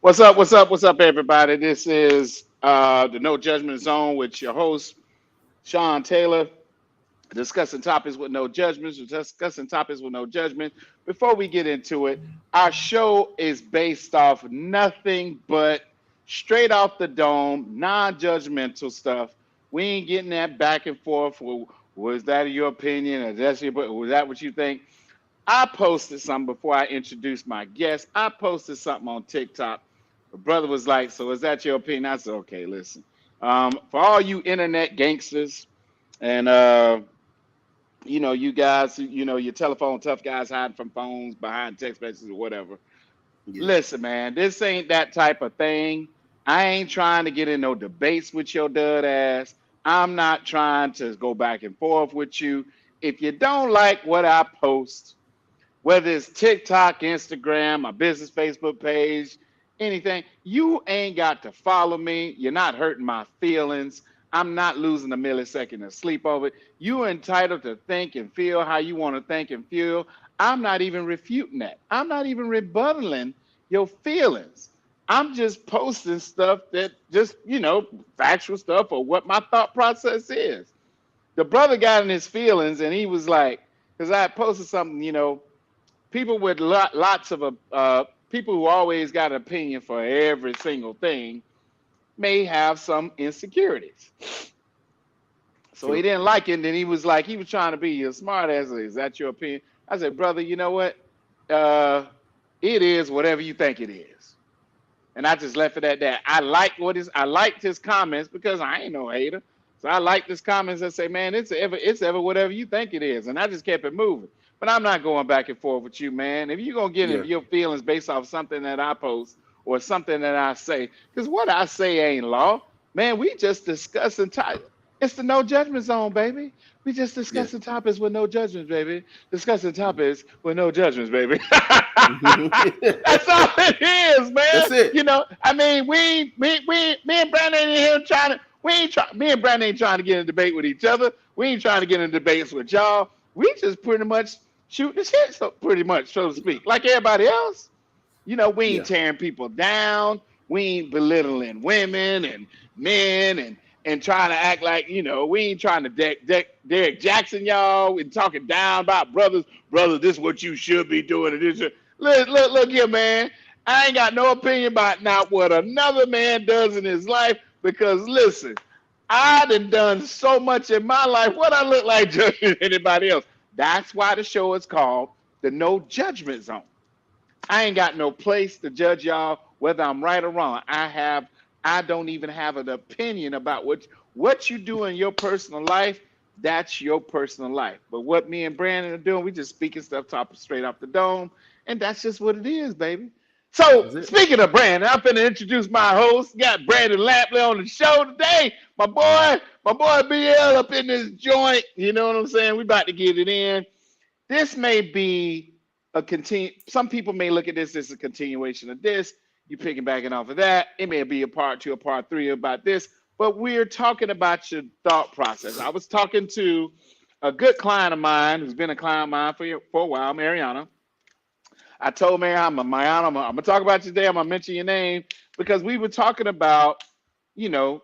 What's up? What's up? What's up, everybody? This is the No Judgment Zone with your host, Sean Taylor, discussing topics with no judgments, discussing topics with no judgment. Before we get into it, our show is based off nothing but straight off the dome, non judgmental stuff. We ain't getting that back and forth. Well, was that your opinion? Or was that what you think? I posted something before I introduced my guest. I posted something on TikTok. My brother was like, "So is that your opinion?" I said, "Okay, listen. For all you internet gangsters and you guys, your telephone tough guys hiding from phones behind text messages or whatever. Yeah. Listen, man, this ain't that type of thing. I ain't trying to get in no debates with your dud ass. I'm not trying to go back and forth with you. If you don't like what I post, whether it's TikTok, Instagram, my business Facebook page, anything, you ain't got to follow me. You're not hurting my feelings. I'm not losing a millisecond of sleep over it. You're entitled to think and feel how you want to think and feel. I'm not even refuting that. I'm not even rebuttaling your feelings. I'm just posting stuff that just, factual stuff or what my thought process is. The brother got in his feelings and he was like, because I posted something, people with lots of people who always got an opinion for every single thing may have some insecurities. So he Sure. didn't like it, and then he was like, he was trying to be a smart ass. Is that your opinion? I said, brother, you know what? Uh, it is whatever you think it is. And I just left it at that. I liked his comments because I ain't no hater. So I liked his comments and say, man, it's ever whatever you think it is. And I just kept it moving. But I'm not going back and forth with you, man. If you're gonna get Yeah. into your feelings based off something that I post or something that I say, because what I say ain't law, man, we just discussing it's the no judgment zone, baby. We just Yeah. discussing topics with no judgments, baby. Discussing topics with no judgments, baby. That's all it is, man. That's it. I mean, me and Brandon ain't here trying to, we ain't try, me and Brandon ain't trying to get in a debate with each other. We ain't trying to get in debates with y'all. We just pretty much shoot the shit, so pretty much, so to speak, like everybody else. We ain't Yeah. tearing people down. We ain't belittling women and men and trying to act like, we ain't trying to Derek Jackson y'all and talking down about brothers. Brothers, this is what you should be doing. And this look here, man. I ain't got no opinion about not what another man does in his life because listen, I done so much in my life. What I look like judging anybody else. That's why the show is called the No Judgment Zone. I ain't got no place to judge y'all whether I'm right or wrong. I don't even have an opinion about what you do in your personal life. That's your personal life. But what me and Brandon are doing, we just speaking stuff top straight off the dome, and that's just what it is, baby. So That's it. speaking of Brandon, I'm finna introduce my host. Got Brandon Lampley on the show today. My boy BL up in this joint. You know what I'm saying? We about to get it in. This may be a continue. Some people may look at this as a continuation of this. You picking backing off of that. It may be a part two, a part three about this. But we're talking about your thought process. I was talking to a good client of mine who's been a client of mine for a while, Mariana. I told Mariana, I'm gonna talk about you today. I'm gonna mention your name because we were talking about,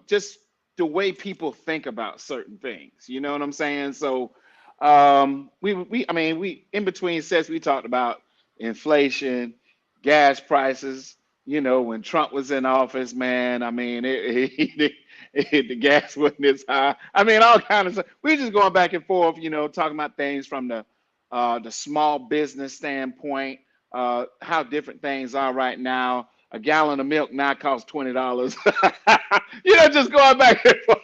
just the way people think about certain things. You know what I'm saying? So, I mean, we in between sets we talked about inflation, gas prices. When Trump was in office, man, I mean, the gas wasn't as high. I mean, all kind of stuff. We just going back and forth, talking about things from the small business standpoint, how different things are right now. A gallon of milk now costs $20. Just going back and forth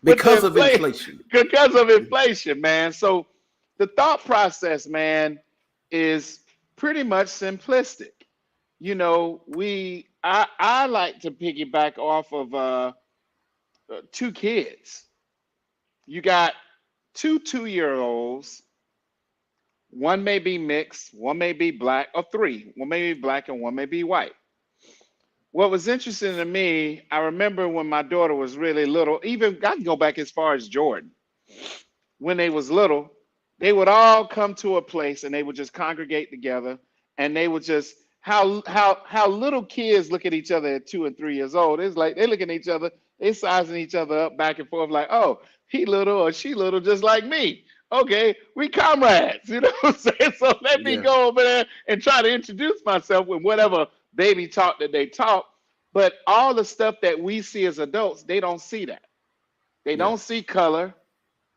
with the Because of inflation inflation. because of inflation, man. So the thought process, man, is pretty much simplistic. I like to piggyback off of two kids. You got two 2-year olds. One may be mixed, one may be black, or three. One may be black and one may be white. What was interesting to me, I remember when my daughter was really little, even I can go back as far as Jordan. When they was little, they would all come to a place and they would just congregate together and they would just how little kids look at each other at 2 and 3 years old. It's like they looking at each other, they sizing each other up back and forth, like, oh, he little or she little, just like me. Okay, we comrades, you know what I'm saying? So let me Yeah. go over there and try to introduce myself with whatever baby talk that they talk. But all the stuff that we see as adults, they don't see that. They Yeah. don't see color.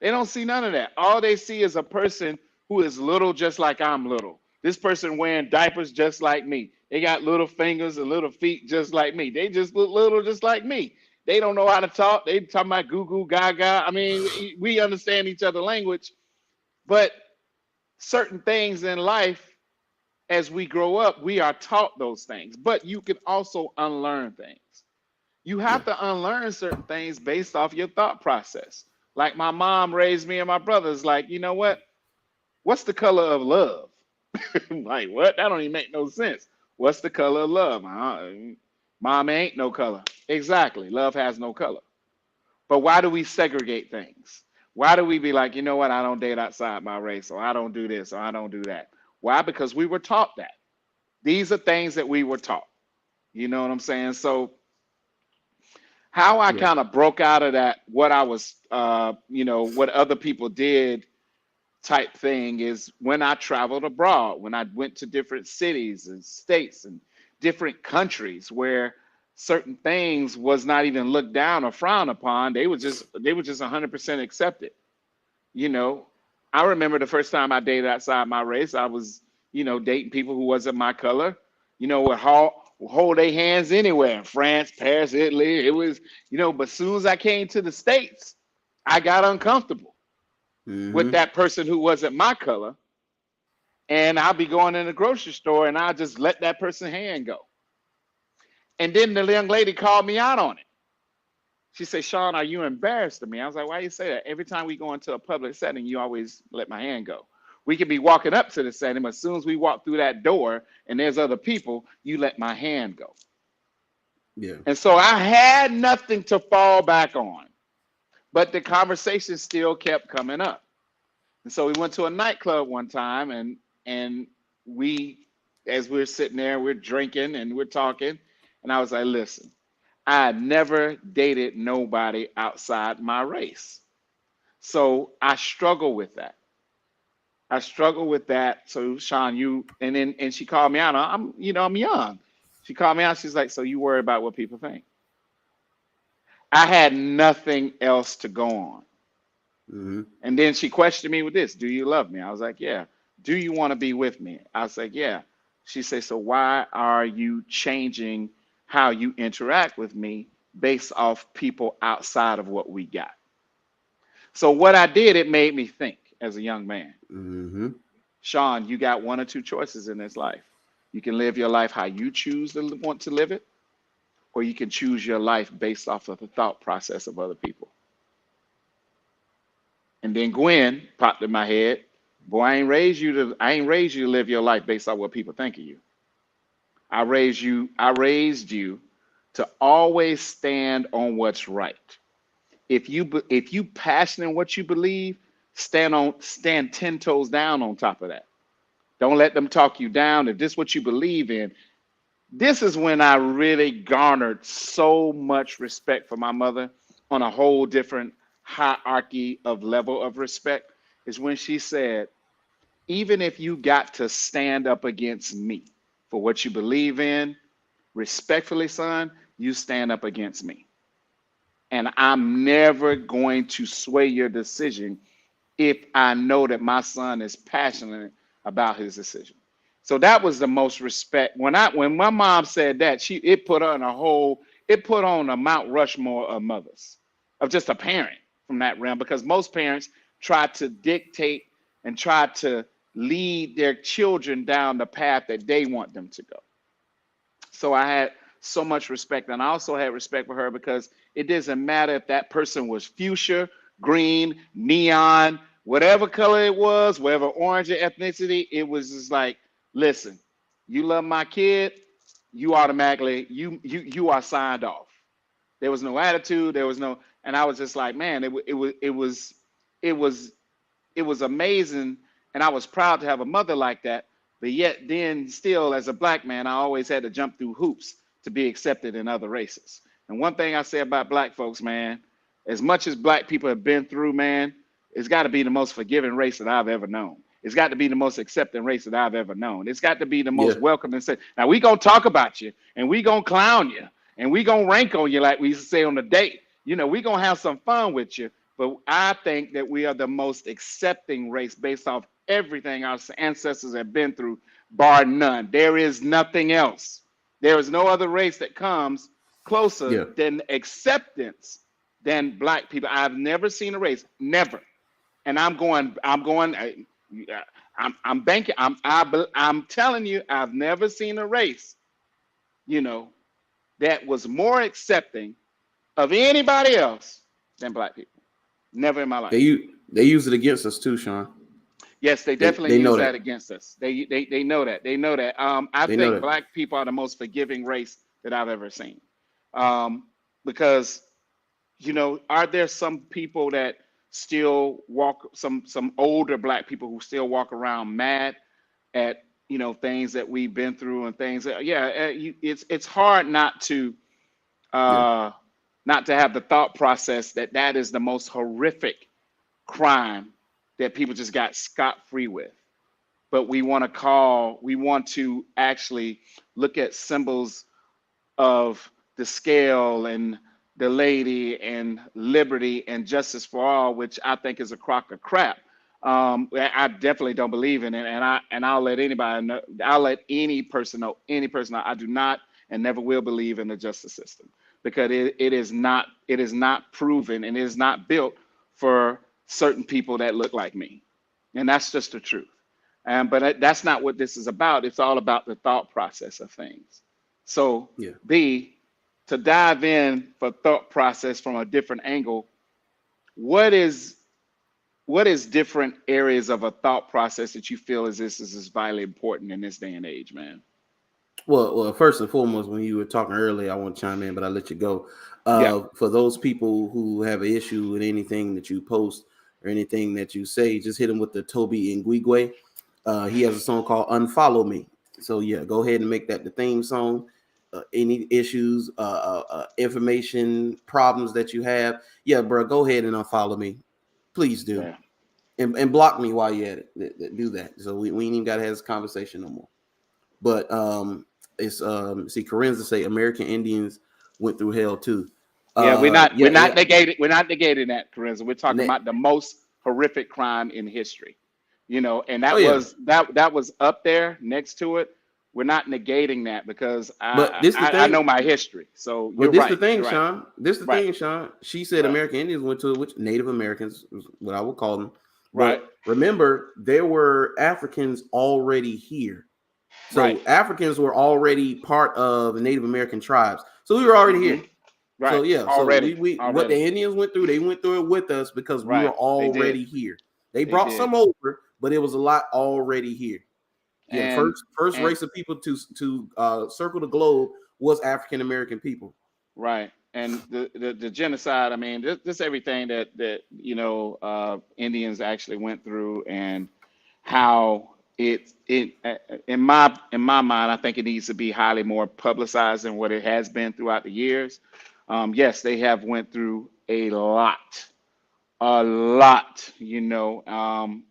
They don't see none of that. All they see is a person who is little just like I'm little. This person wearing diapers just like me. They got little fingers and little feet just like me. They just look little just like me. They don't know how to talk. They talking about goo goo gaga. I mean, we understand each other language, but certain things in life, as we grow up, we are taught those things. But you can also unlearn things. You Yeah. have to unlearn certain things based off your thought process. Like my mom raised me and my brothers, like, you know what? What's the color of love? Like, what? That don't even make no sense. What's the color of love? Mom ain't no color. Exactly. Love has no color. But why do we segregate things? Why do we be like, you know what? I don't date outside my race, or I don't do this, or I don't do that? Why? Because we were taught that. These are things that we were taught. You know what I'm saying? So how I Yeah. kind of broke out of that, what I was, what other people did type thing is when I traveled abroad, when I went to different cities and states and different countries where certain things was not even looked down or frowned upon. They were just 100% accepted. You know, I remember the first time I dated outside my race, I was, dating people who wasn't my color, would hold their hands anywhere in France, Paris, Italy. It was, but as soon as I came to the States, I got uncomfortable with Mm-hmm. that person who wasn't my color. And I'll be going in the grocery store and I'll just let that person's hand go. And then the young lady called me out on it. She said, Sean, are you embarrassed of me? I was like, why you say that? Every time we go into a public setting, you always let my hand go. We could be walking up to the setting, but as soon as we walk through that door and there's other people, you let my hand go. Yeah. And so I had nothing to fall back on, but the conversation still kept coming up. And so we went to a nightclub one time, and we, as we're sitting there, we're drinking and we're talking, and I was like, listen, I had never dated nobody outside my race. So I struggle with that. I struggle with that. So Sean, and she called me out. I'm young. She called me out. She's like, so you worry about what people think? I had nothing else to go on. Mm-hmm. And then she questioned me with this: do you love me? I was like, yeah. Do you want to be with me? I was like, yeah. She said, so why are you changing how you interact with me based off people outside of what we got? So what I did, it made me think as a young man. Mm-hmm. Sean, you got one or two choices in this life. You can live your life how you choose to want to live it, or you can choose your life based off of the thought process of other people. And then Gwen popped in my head. Boy, I ain't raised you to live your life based on what people think of you. I raised you to always stand on what's right. If you passionate in what you believe, stand 10 toes down on top of that. Don't let them talk you down. If this is what you believe in, this is when I really garnered so much respect for my mother on a whole different hierarchy of level of respect. Is when she said, even if you got to stand up against me for what you believe in, respectfully, son, you stand up against me. And I'm never going to sway your decision if I know that my son is passionate about his decision. So that was the most respect. When my mom said that, it put on a Mount Rushmore of mothers, of just a parent from that realm, because most parents try to dictate and try to lead their children down the path that they want them to go. So I had so much respect. And I also had respect for her because it doesn't matter if that person was fuchsia, green, neon, whatever color it was, whatever orange or ethnicity, it was just like, listen, you love my kid, you automatically, you are signed off. There was no attitude, there was no, and I was just like, man, it was it was amazing, and I was proud to have a mother like that. But yet, then still, as a black man, I always had to jump through hoops to be accepted in other races. And one thing I say about black folks, man, as much as black people have been through, man, it's got to be the most forgiving race that I've ever known. It's got to be the most accepting race that I've ever known. It's got to be the Yeah. most welcoming. Now we gonna talk about you, and we gonna clown you, and we gonna rank on you like we used to say on the date. We gonna have some fun with you. But I think that we are the most accepting race based off everything our ancestors have been through, bar none. There is nothing else. There is no other race that comes closer Yeah. than acceptance than black people. I've never seen a race, never. And I'm banking. I'm telling you, I've never seen a race, you know, that was more accepting of anybody else than black people. Never in my life. They use it against us too, Sean. Yes, they They definitely they know use that that. against us. They know that. They know that. I They know think that. black people are the most forgiving race that I've ever seen. Because are there some people that still walk, some older black people who still walk around mad at things that we've been through and things that, it's hard Yeah. uh not to have the thought process that that is the most horrific crime that people just got scot-free with. But we want to actually look at symbols of the scale and the lady and liberty and justice for all, which I think is a crock of crap. I definitely don't believe in it, and I'll let anybody know. I'll let any person know. Any person know, I do not and never will believe in the justice system because it is not proven and it is not built for certain people that look like me, and that's just the truth. But that's not what this is about. It's all about the thought process of things. So, Yeah. B, to dive in for thought process from a different angle, what is different areas of a thought process that you feel as this is vitally important in this day and age, man? Well, first and foremost, when you were talking earlier, I want to chime in, but I let you go. Yeah, For those people who have an issue with anything that you post or anything that you say, just hit him with the Toby Nguigwe. He has a song called "Unfollow Me." So yeah, go ahead and make that the theme song. Any issues, information, problems that you have, yeah, bro, go ahead and unfollow me, please do, yeah, and block me while you're at it. Do that. So we ain't even got to have this conversation no more. But it's see, Corinza say American Indians went through hell too. yeah. We're Yeah, not yeah. negating that, Carissa. We're And talking about the most horrific crime in history. And oh that yeah, was up there next to it. We're not negating that because but this the I know thing. my history. So Well, you're this the right. thing, You're right. Sean. This the Right. thing, Sean. She said Right. American Indians went to it, which Native Americans is what I would call them. Right. But remember, there were Africans already here. Right. So Africans were already part of the Native American tribes. So we were already Hmm. here. So Right. yeah, so Already. we what Already. the Indians went through, they went through it with us because we were Right. They did. already here. They They brought did. some over, but it was a lot already here. Yeah, the And first and race of people to circle the globe was African American people. right. And the genocide. I mean, this everything that Indians actually went through, and how in my mind, I think it needs to be highly more publicized than what it has been throughout the years. Yes, they have went through a lot, and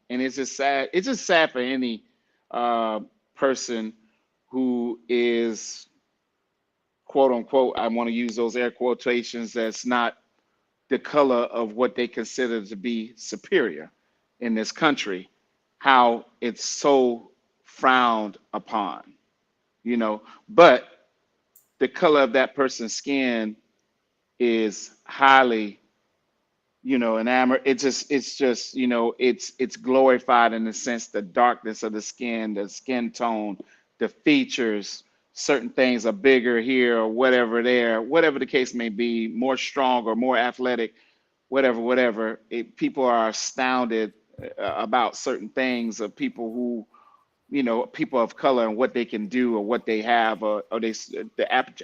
it's just sad. It's just sad for any uh, person who is, quote unquote, I want to use those air quotations, that's not the color of what they consider to be superior in this country, how it's so frowned upon, but the color of that person's skin is highly, enamored. It's just, it's glorified in the sense, the darkness of the skin, the skin tone, the features, certain things are bigger here or whatever there, whatever the case may be, more strong or more athletic, whatever. People are astounded about certain things of people who, people of color and what they can do or what they have, or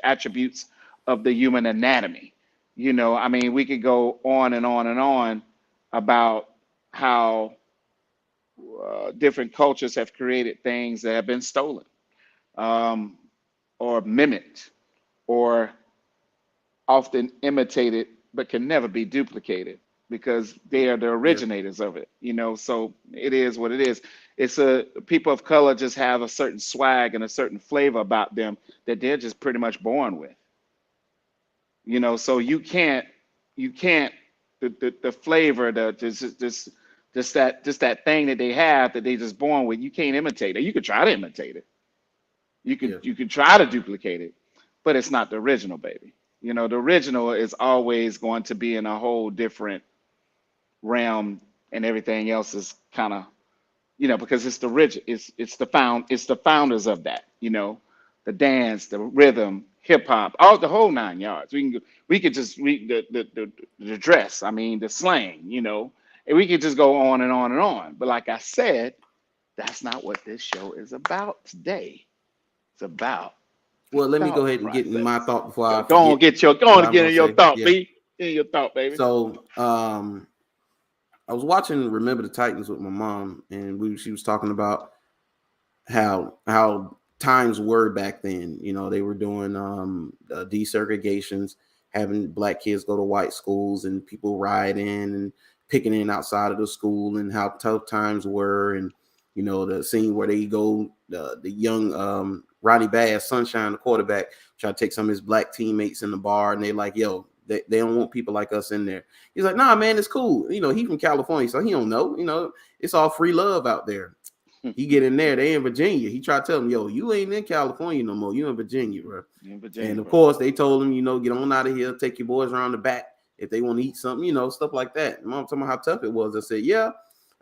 attributes of the human anatomy. I mean, we could go on and on and on about how different cultures have created things that have been stolen, um, or mimicked, or often imitated, but can never be duplicated because they are the Yeah. originators of it. So it is what it is. It's a people of color just have a certain swag and a certain flavor about them that they're just pretty much born with. So you can't the flavor, the just that thing that they have that they just born with. You can't imitate it. You could try to imitate it. You could Yeah. you could try to duplicate it, but it's not the original, baby. The original is always going to be in a whole different realm, and everything else is kind of, because it's the rich, it's the founders of that, the dance, the rhythm, hip hop, all the whole 9 yards. We could just read the dress, I mean the slang, and we could just go on and on and on. But like I said, that's not what this show is about today. It's about Well, let me go thought ahead and get in my process. thought before Go, I go on, forget go what on and I'm get gonna in your say. thought, Yeah. B. Get in your thought, baby. So I was watching Remember the Titans with my mom, and she was talking about how times were back then. They were doing desegregations, having black kids go to white schools, and people rioting and picking in outside of the school, and how tough times were. And the scene where they go, the young Ronnie Bass, Sunshine, the quarterback, try to take some of his black teammates in the bar, and they like, yo, they don't want people like us in there. He's like, nah, man, it's cool. He from California, so he don't know. It's all free love out there. He get in there, they in Virginia. He tried to tell them, yo, you ain't in California no more. You in Virginia, bro. In And Virginia, of bro. course, they told him, get on out of here, take your boys around the back if they want to eat something, stuff like that. Mom told me how tough it was. I said, yeah.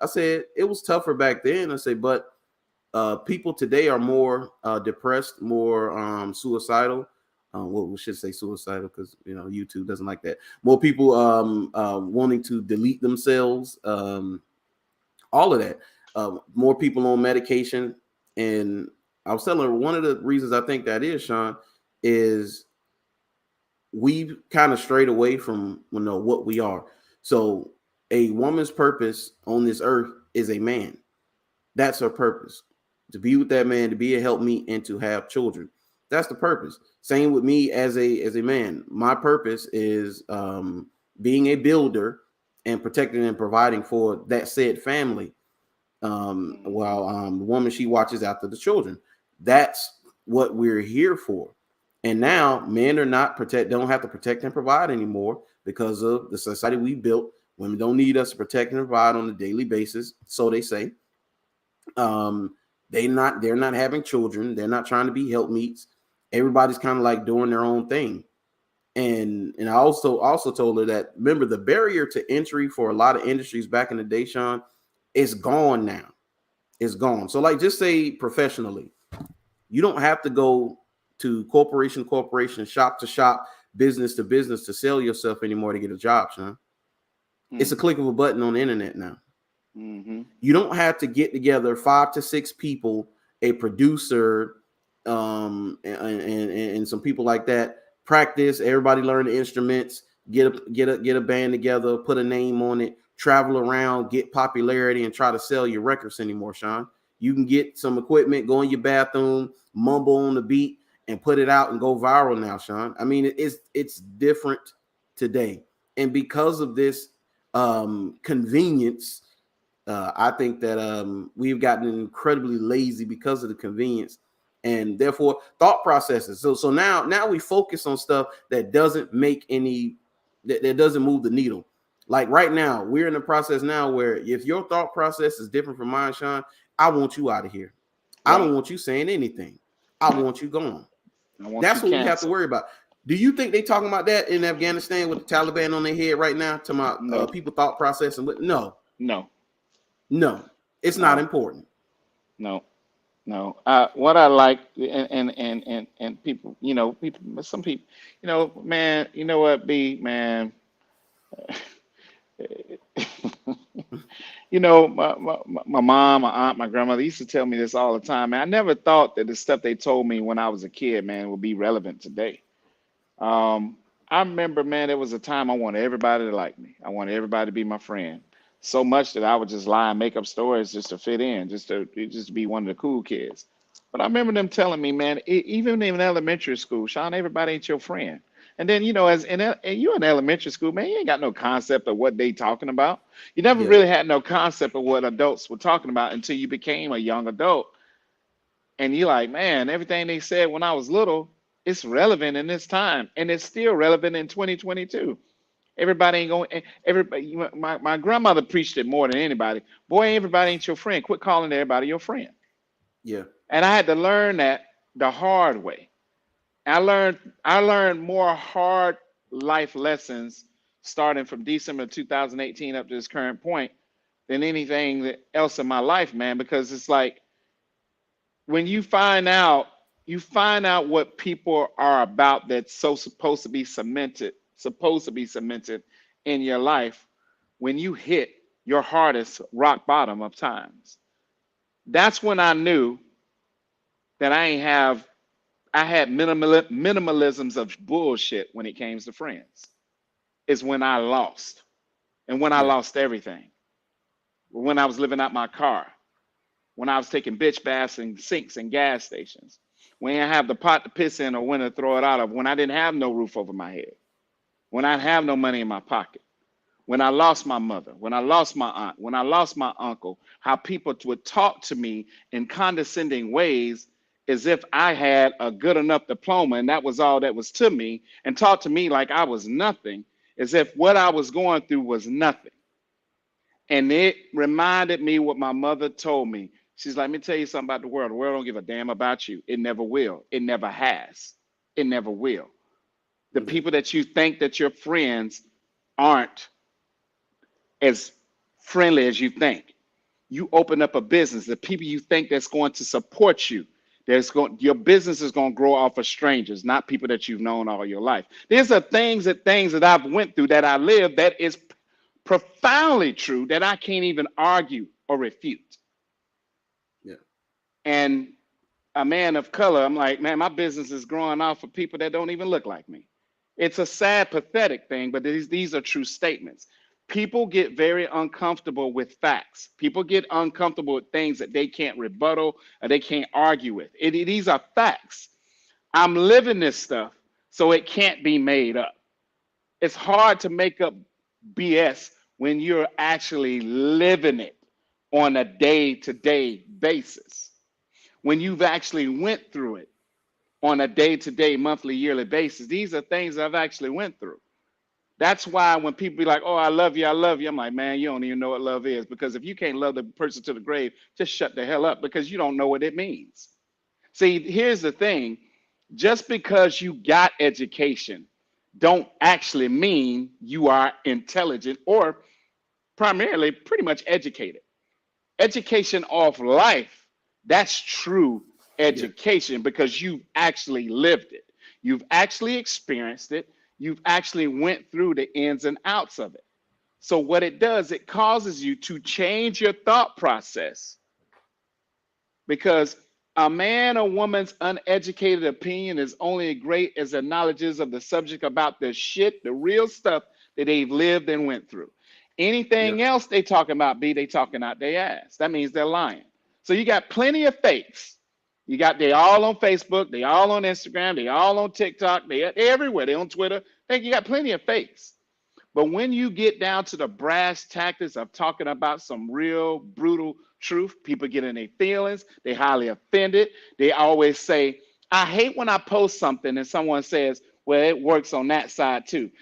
I said, it was tougher back then. I said, but people today are more depressed, more suicidal. Well, we should say suicidal because YouTube doesn't like that. More people wanting to delete themselves. All of that. More people on medication. And I was telling her one of the reasons I think that is, Sean, is we've kind of strayed away from what we are. So a woman's purpose on this earth is a man. That's her purpose. To be with that man, to be a helpmeet, and to have children. That's the purpose. Same with me as a man. My purpose is being a builder and protecting and providing for that said family. While the woman, she watches after the children. That's what we're here for. And now men don't have to protect and provide anymore because of the society we built. Women don't need us to protect and provide on a daily basis, so they say. They're not having children. They're not trying to be helpmeets. Everybody's kind of like doing their own thing. And I also told her that, remember, the barrier to entry for a lot of industries back in the day, Sean, is gone now. It's gone. So like, just say professionally, you don't have to go to corporation, shop to shop, business to business to sell yourself anymore to get a job, Sean. It's a click of a button on the internet now. Mm-hmm. You don't have to get together 5 to 6 people, a producer, and some people like that. Practice. Everybody learn the instruments. Get a band together. Put a name on it. Travel around. Get popularity and try to sell your records anymore, Sean. You can get some equipment, go in your bathroom, mumble on the beat, and put it out and go viral now, Sean. I mean, it's different today, and because of this convenience. I think that we've gotten incredibly lazy because of the convenience, and therefore thought processes. So now we focus on stuff that doesn't make any that doesn't move the needle. Like right now, we're in the process now where if your thought process is different from mine, Sean, I want you out of here. I Right. don't want you saying anything. I want you gone. I want you That's what we have to canceled. worry about. Do you think they talking about that in Afghanistan with the Taliban on their head right now? To my No, people thought process and no, no, no, it's not no, important. no, no. What I like, and people, some people, man, you know what, B, man. My mom, my aunt, my grandmother used to tell me this all the time, man. I never thought that the stuff they told me when I was a kid, man, would be relevant today. I remember, man, there was a time I wanted everybody to like me. I wanted everybody to be my friend. so much that I would just lie and make up stories just to fit in, just to be one of the cool kids. But I remember them telling me, man, even in elementary school, Sean, everybody ain't your friend. And then, and you in elementary school, man, you ain't got no concept of what they talking about. You never Yeah. really had no concept of what adults were talking about until you became a young adult. And you're like, man, everything they said when I was little, it's relevant in this time, and it's still relevant in 2022. Everybody ain't going. Everybody, my grandmother preached it more than anybody. Boy, everybody ain't your friend. Quit calling everybody your friend. Yeah. And I had to learn that the hard way. I learned more hard life lessons starting from December 2018 up to this current point than anything else in my life, man. Because it's like when you find out what people are about that's so supposed to be cemented in your life when you hit your hardest rock bottom of times. That's when I knew that I had minimalisms of bullshit when it came to friends. Is when I lost. And when I Yeah. lost everything. When I was living out my car. When I was taking bitch baths and sinks and gas stations. When I have the pot to piss in or when to throw it out of. When I didn't have no roof over my head. When I didn't have no money in my pocket. When I lost my mother. When I lost my aunt. When I lost my uncle. How people would talk to me in condescending ways as if I had a good enough diploma and that was all that was to me, and talk to me like I was nothing, as if what I was going through was nothing. And it reminded me what my mother told me. She's like, let me tell you something about the world. The world don't give a damn about you. It never will. It never has. It never will. The Yeah. people that you think that your friends aren't as friendly as you think. You open up a business, the people you think that's going to support you, your business is going to grow off of strangers, not people that you've known all your life. There's a things that I've went through that I lived that is profoundly true that I can't even argue or refute. Yeah. And a man of color, I'm like, man, my business is growing off of people that don't even look like me. It's a sad, pathetic thing, but these are true statements. People get very uncomfortable with facts. People get uncomfortable with things that they can't rebuttal or they can't argue with. These are facts. I'm living this stuff, so it can't be made up. It's hard to make up BS when you're actually living it on a day-to-day basis. When you've actually went through it on a day-to-day, monthly, yearly basis. These are things I've actually went through. That's why when people be like, oh, I love you, I'm like, man, you don't even know what love is. Because if you can't love the person to the grave, just shut the hell up because you don't know what it means. See, here's the thing. Just because you got education don't actually mean you are intelligent or primarily pretty much educated. Education of life, that's true Yeah. education because you've actually lived it. You've actually experienced it. You've actually went through the ins and outs of it. So what it does, it causes you to change your thought process because a man or woman's uneducated opinion is only as great as their knowledge is of the subject about the shit, the real stuff that they've lived and went through. Yeah. Anything else they talking about, they talking out their ass. That means they're lying. So you got plenty of fakes. They all on Facebook, they all on Instagram, they all on TikTok, they everywhere. They on Twitter. You got plenty of fakes. But when you get down to the brass tactics of talking about some real brutal truth, people get in their feelings. They highly offended. They always say, I hate when I post something and someone says, well, it works on that side too.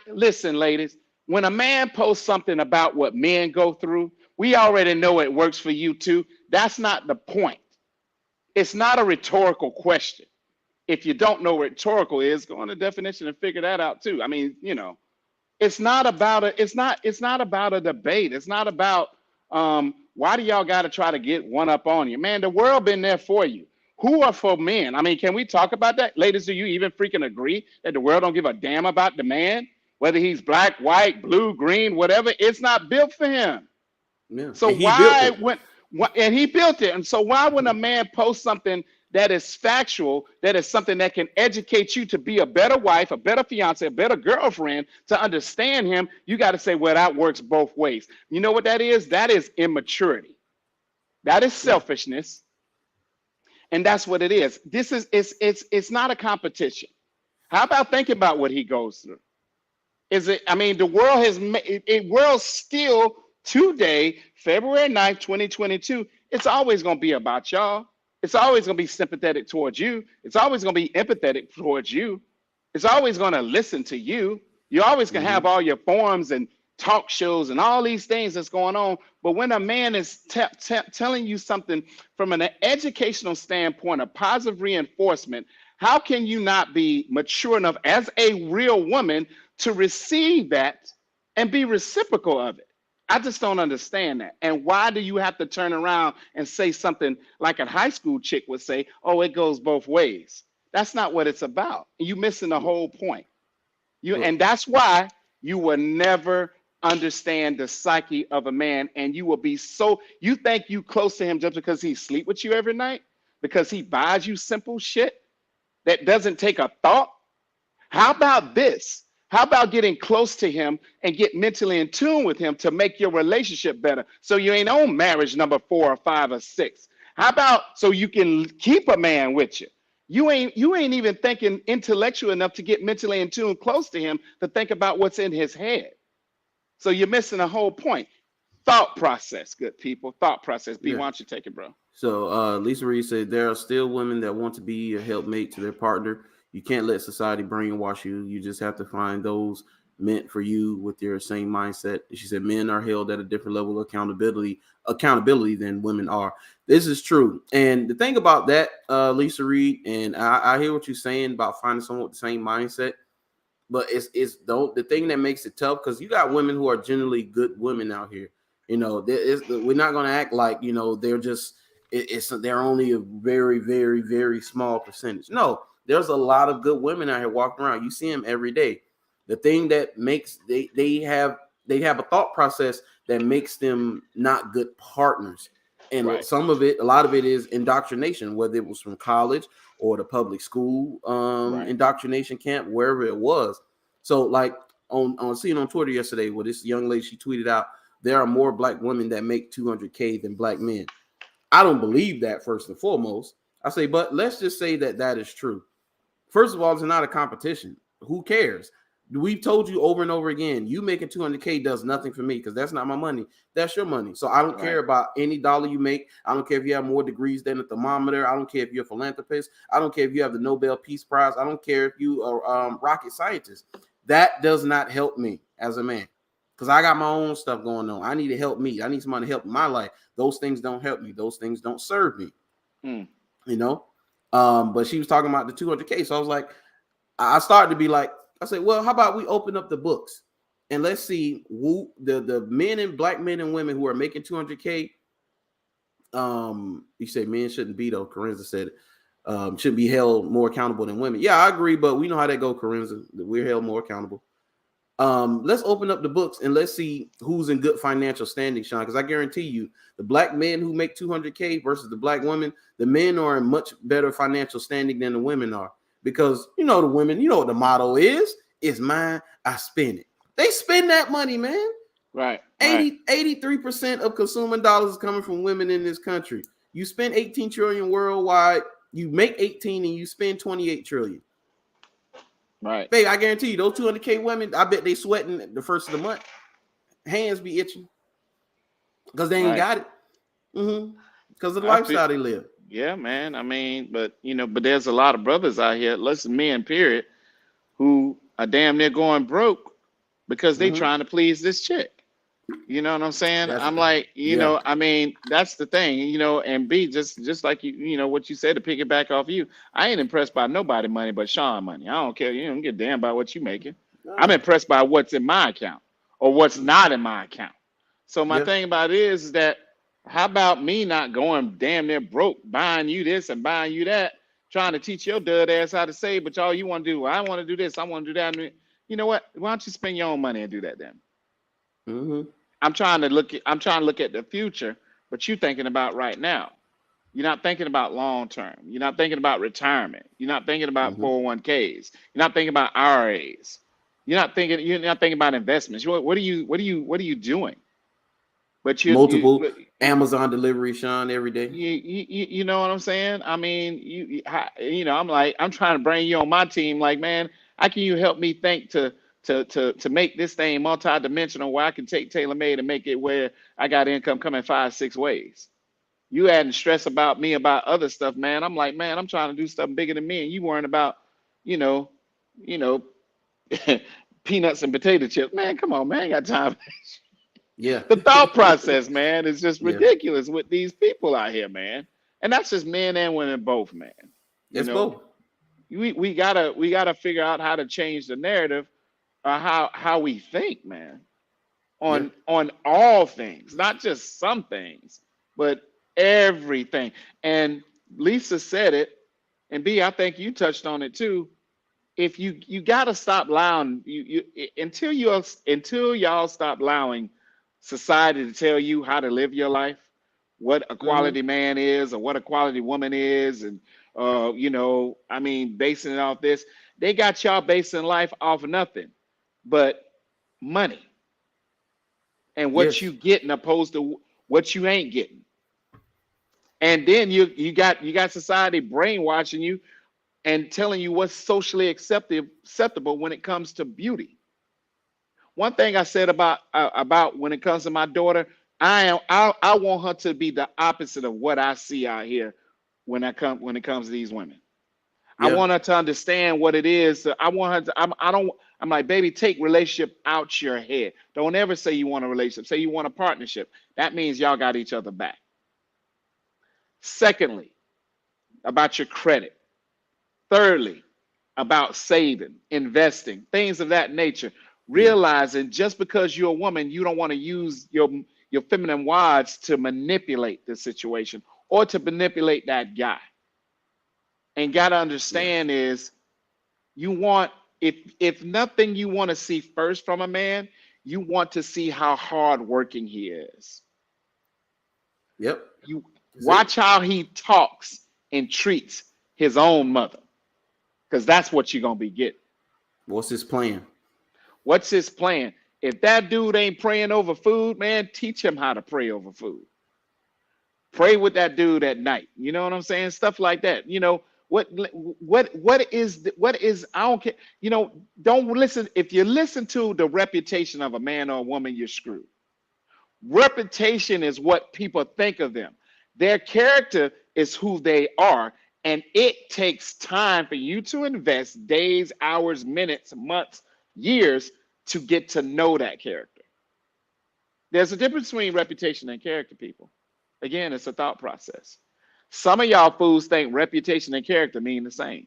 Listen, ladies, when a man posts something about what men go through, we already know it works for you too. That's not the point. It's not a rhetorical question. If you don't know what rhetorical is, go on the definition and figure that out too. I mean, it's not about a debate. It's not about why do y'all got to try to get one up on you, man? The world been there for you. Who are for men? I mean, can we talk about that, ladies? Do you even freaking agree that the world don't give a damn about the man, whether he's black, white, blue, green, whatever? It's not built for him. Yeah. So And he built why it. when and he built it, and so why when a man posts something that is factual, that is something that can educate you to be a better wife, a better fiance, a better girlfriend, to understand him, you got to say, well, that works both ways. You know what that is? That is immaturity. That is Yeah. selfishness. And that's what it is. This is it's not a competition. How about thinking about what he goes through? Is it, I mean, the world has world still today, February 9th, 2022, it's always gonna be about y'all. It's always gonna be sympathetic towards you. It's always gonna be empathetic towards you. It's always gonna listen to you. You're always gonna Mm-hmm. have all your forums and talk shows and all these things that's going on. But when a man is telling you something from an educational standpoint, a positive reinforcement, how can you not be mature enough as a real woman to receive that and be reciprocal of it? I just don't understand that. And why do you have to turn around and say something like a high school chick would say, oh, it goes both ways? That's not what it's about. You're missing the whole point. And that's why you will never understand the psyche of a man, and you will be so, you think you close to him just because he sleep with you every night, because he buys you simple shit that doesn't take a thought. How about this? How about getting close to him and get mentally in tune with him to make your relationship better, so you ain't on marriage number 4 or 5 or 6? How about so you can keep a man with you? You ain't even thinking intellectual enough to get mentally in tune close to him to think about what's in his head. So you're missing the whole point. Thought process, good people. Thought process. B, Yeah. why don't you take it, bro? So Lisa Reed said there are still women that want to be a helpmate to their partner. You can't let society brainwash you. You just have to find those meant for you with your same mindset. She said men are held at a different level of accountability than women are. This is true. And the thing about that, Lisa Reed, and I hear what you're saying about finding someone with the same mindset, but it's the thing that makes it tough, because you got women who are generally good women out here. You know, we're not going to act like, you know, they're just they're only a very, very, very small percentage. No, there's a lot of good women out here walking around. You see them every day. The thing that makes they have a thought process that makes them not good partners. And Right. a lot of it is indoctrination, whether it was from college or the public school Right. indoctrination camp, wherever it was. So like on seeing on Twitter yesterday, where this young lady, she tweeted out, there are more black women that make 200K than black men. I don't believe that, first and foremost. I say, but let's just say that is true. First of all, it's not a competition. Who cares? We've told you over and over again, you making 200K does nothing for me, because that's not my money. That's your money. So I don't care about any dollar you make. I don't care if you have more degrees than a thermometer. I don't care if you're a philanthropist. I don't care if you have the Nobel Peace Prize. I don't care if you are rocket scientist. That does not help me as a man, because I got my own stuff going on. I need to help me. I need somebody to help my life. Those things don't help me. Those things don't serve me. You know? But she was talking about the 200K. So I was like, I started to be like, I said, well, how about we open up the books and let's see who the men and black men and women who are making 200K. You say men shouldn't be, though. Corinza said it. Should be held more accountable than women. Yeah, I agree, but we know how that go, Corinza. We're held more accountable. Let's open up the books and let's see who's in good financial standing, Sean, because I guarantee you the black men who make 200K versus the black women, the men are in much better financial standing than the women are, because you know the women, you know what the motto is, it's mine, I spend it. They spend that money, man. Right. 83% of consumer dollars is coming from women in this country. You spend 18 trillion worldwide, you make 18 and you spend 28 trillion. Right. Babe, I guarantee you, those 200K women, I bet they sweating the first of the month. Hands be itching because they ain't got it. Because of the lifestyle they live. Yeah, man. I mean, but there's a lot of brothers out here, men, period, who are damn near going broke because they trying to please this chick. You know what I'm saying? I'm like, I mean, that's the thing, and B, just like what you said, to piggyback off you, I ain't impressed by nobody money but Sean money. I don't care. You don't give a damn about what you making. I'm impressed by what's in my account or what's not in my account. So my thing about it is that, how about me not going damn near broke, buying you this and buying you that, trying to teach your dud ass how to save, but all you want to do, well, I want to do this, I want to do that. You know what? Why don't you spend your own money and do that then? I'm trying to look at the future, but you thinking about right now. You're not thinking about long term. You're not thinking about retirement. You're not thinking about Hmm. 401ks. You're not thinking about IRAs. You're not thinking about investments. What are you doing? But Multiple Amazon delivery, Sean, every day. you know what I'm saying? I mean, I'm like, I'm trying to bring you on my team. Like, man, how can you help me think to make this thing multi-dimensional where I can take TaylorMade and make it where I got income coming 5, 6 ways? You adding stress about me about other stuff, man. I'm like, man, I'm trying to do something bigger than me, and you worrying about, you know, you know, peanuts and potato chips. Man, come on, man, I ain't got time. Yeah, The thought process, man, is just yeah, ridiculous with these people out here, man. And that's just men and women both, man. You that's know, both. we gotta figure out how to change the narrative or how we think, man, Yeah, on all things, not just some things, but everything. And Lisa said it, and B, I think you touched on it too. If you gotta stop allowing until y'all stop allowing society to tell you how to live your life, what a hmm, quality man is or what a quality woman is, and I mean, basing it off this, they got y'all basing life off of nothing but money and what you yes, getting opposed to what you ain't getting. And then you got society brainwashing you and telling you what's socially acceptable when it comes to beauty. One thing I said about when it comes to my daughter, I want her to be the opposite of what I see out here when it comes to these women. I yeah, want her to understand what it is. I want her to. I don't. I'm like, baby, take relationship out your head. Don't ever say you want a relationship. Say you want a partnership. That means y'all got each other back. Secondly, about your credit. Thirdly, about saving, investing, things of that nature. yeah, Realizing just because you're a woman, you don't want to use your feminine words to manipulate the situation or to manipulate that guy. And gotta yeah, understand is you want if nothing you want to see first from a man, you want to see how hard working he is. yep. You That's it. watch how he talks and treats his own mother, because that's what you're gonna be getting. What's his plan? What's his plan? If that dude ain't praying over food, man, teach him how to pray over food. Pray with that dude at night. You know what I'm saying? Stuff like that. What is I don't care. Don't listen. If you listen to the reputation of a man or a woman, you're screwed. Reputation is what people think of them. Their character is who they are. And it takes time for you to invest days, hours, minutes, months, years to get to know that character. There's a difference between reputation and character, people. Again, it's a thought process. Some of y'all fools think reputation and character mean the same,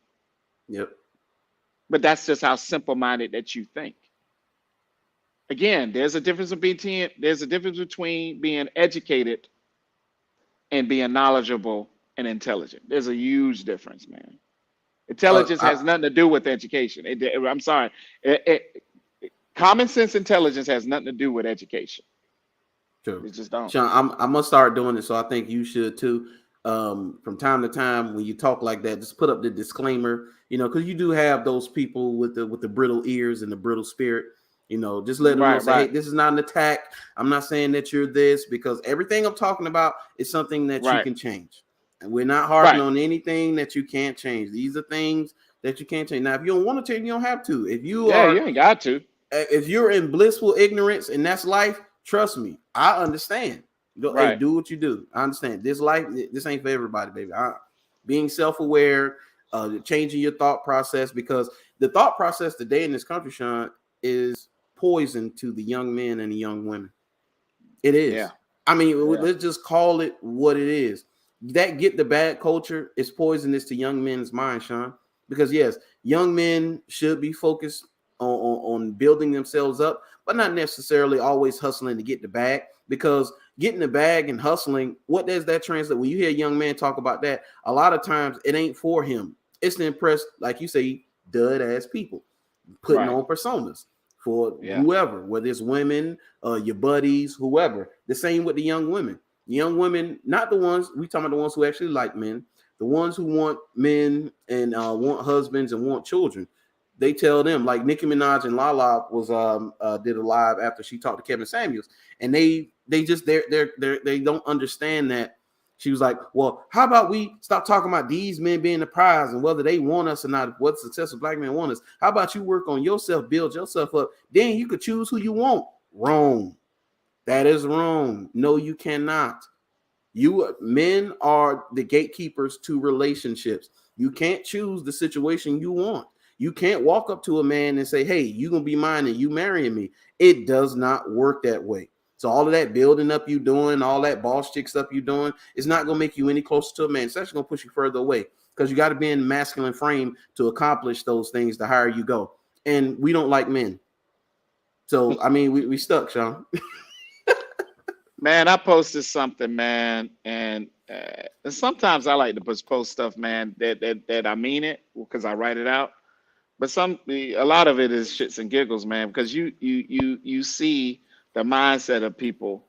Yep. but that's just how simple minded that you think. Again, there's a difference between being educated and being knowledgeable and intelligent. There's a huge difference, man. Intelligence I has nothing to do with education. I'm sorry. Common sense intelligence has nothing to do with education. True. It just don't. Sean, I'm gonna start doing it, so I think you should too. From time to time, when you talk like that, just put up the disclaimer, because you do have those people with the brittle ears and the brittle spirit. Just let them know. Right, Say, hey, right, this is not an attack. I'm not saying that you're this, because everything I'm talking about is something that you right, can change, and we're not harping right. on anything that you can't change. These are things that you can't change. Now, if you don't want to change, you don't have to. Yeah, you ain't got to. If you're in blissful ignorance and that's life, trust me, I understand. Hey, Right. do what you do. I understand. This life, this ain't for everybody, baby. Being self-aware, changing your thought process, because the thought process today in this country, Sean, is poison to the young men and the young women. It Yeah. is. I mean, Yeah. let's just call it what it is. That get the bad culture is poisonous to young men's minds, Sean. Because yes, young men should be focused on building themselves up, but not necessarily always hustling to get the bag. Because getting the bag and hustling, what does that translate? When you hear a young man talk about that, a lot of times it ain't for him. It's to impress, like you say, dud ass people, putting Right. on personas for Yeah. whoever, whether it's women, your buddies, whoever. The same with the young women. Young women, not the ones we talking about, the ones who actually like men, the ones who want men and want husbands and want children. They tell them, like Nicki Minaj and Lala was did a live after she talked to Kevin Samuels, and they just they don't understand that. She was like, well, how about we stop talking about these men being the prize and whether they want us or not, what successful black men want us. How about you work on yourself, build yourself up, then you could choose who you want. Wrong. That is wrong. No, you cannot. You men are the gatekeepers to relationships. You can't choose the situation you want. You can't walk up to a man and say, hey, you're going to be mine and you marrying me. It does not work that way. So all of that building up you doing, all that boss chick stuff you doing, it's not going to make you any closer to a man. It's actually going to push you further away because you got to be in masculine frame to accomplish those things the higher you go. And we don't like men. So, I mean, we stuck, Sean. Man, I posted something, man, and sometimes I like to post stuff, man, that I mean it because I write it out. But a lot of it is shits and giggles, man, because you see the mindset of people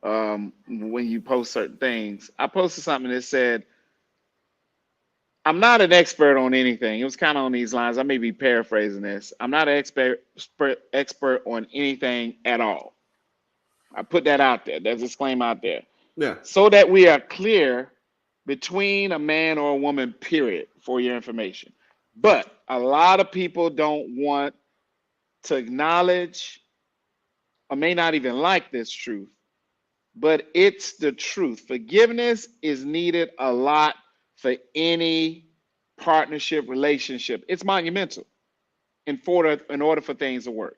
when you post certain things. I posted something that said, I'm not an expert on anything. It was kind of on these lines. I may be paraphrasing this. I'm not an expert on anything at all. I put that out there. There's a disclaimer out there. Yeah. So that we are clear between a man or a woman, period, for your information. But a lot of people don't want to acknowledge or may not even like this truth, but it's the truth. Forgiveness is needed a lot for any partnership relationship. It's monumental in order for things to work.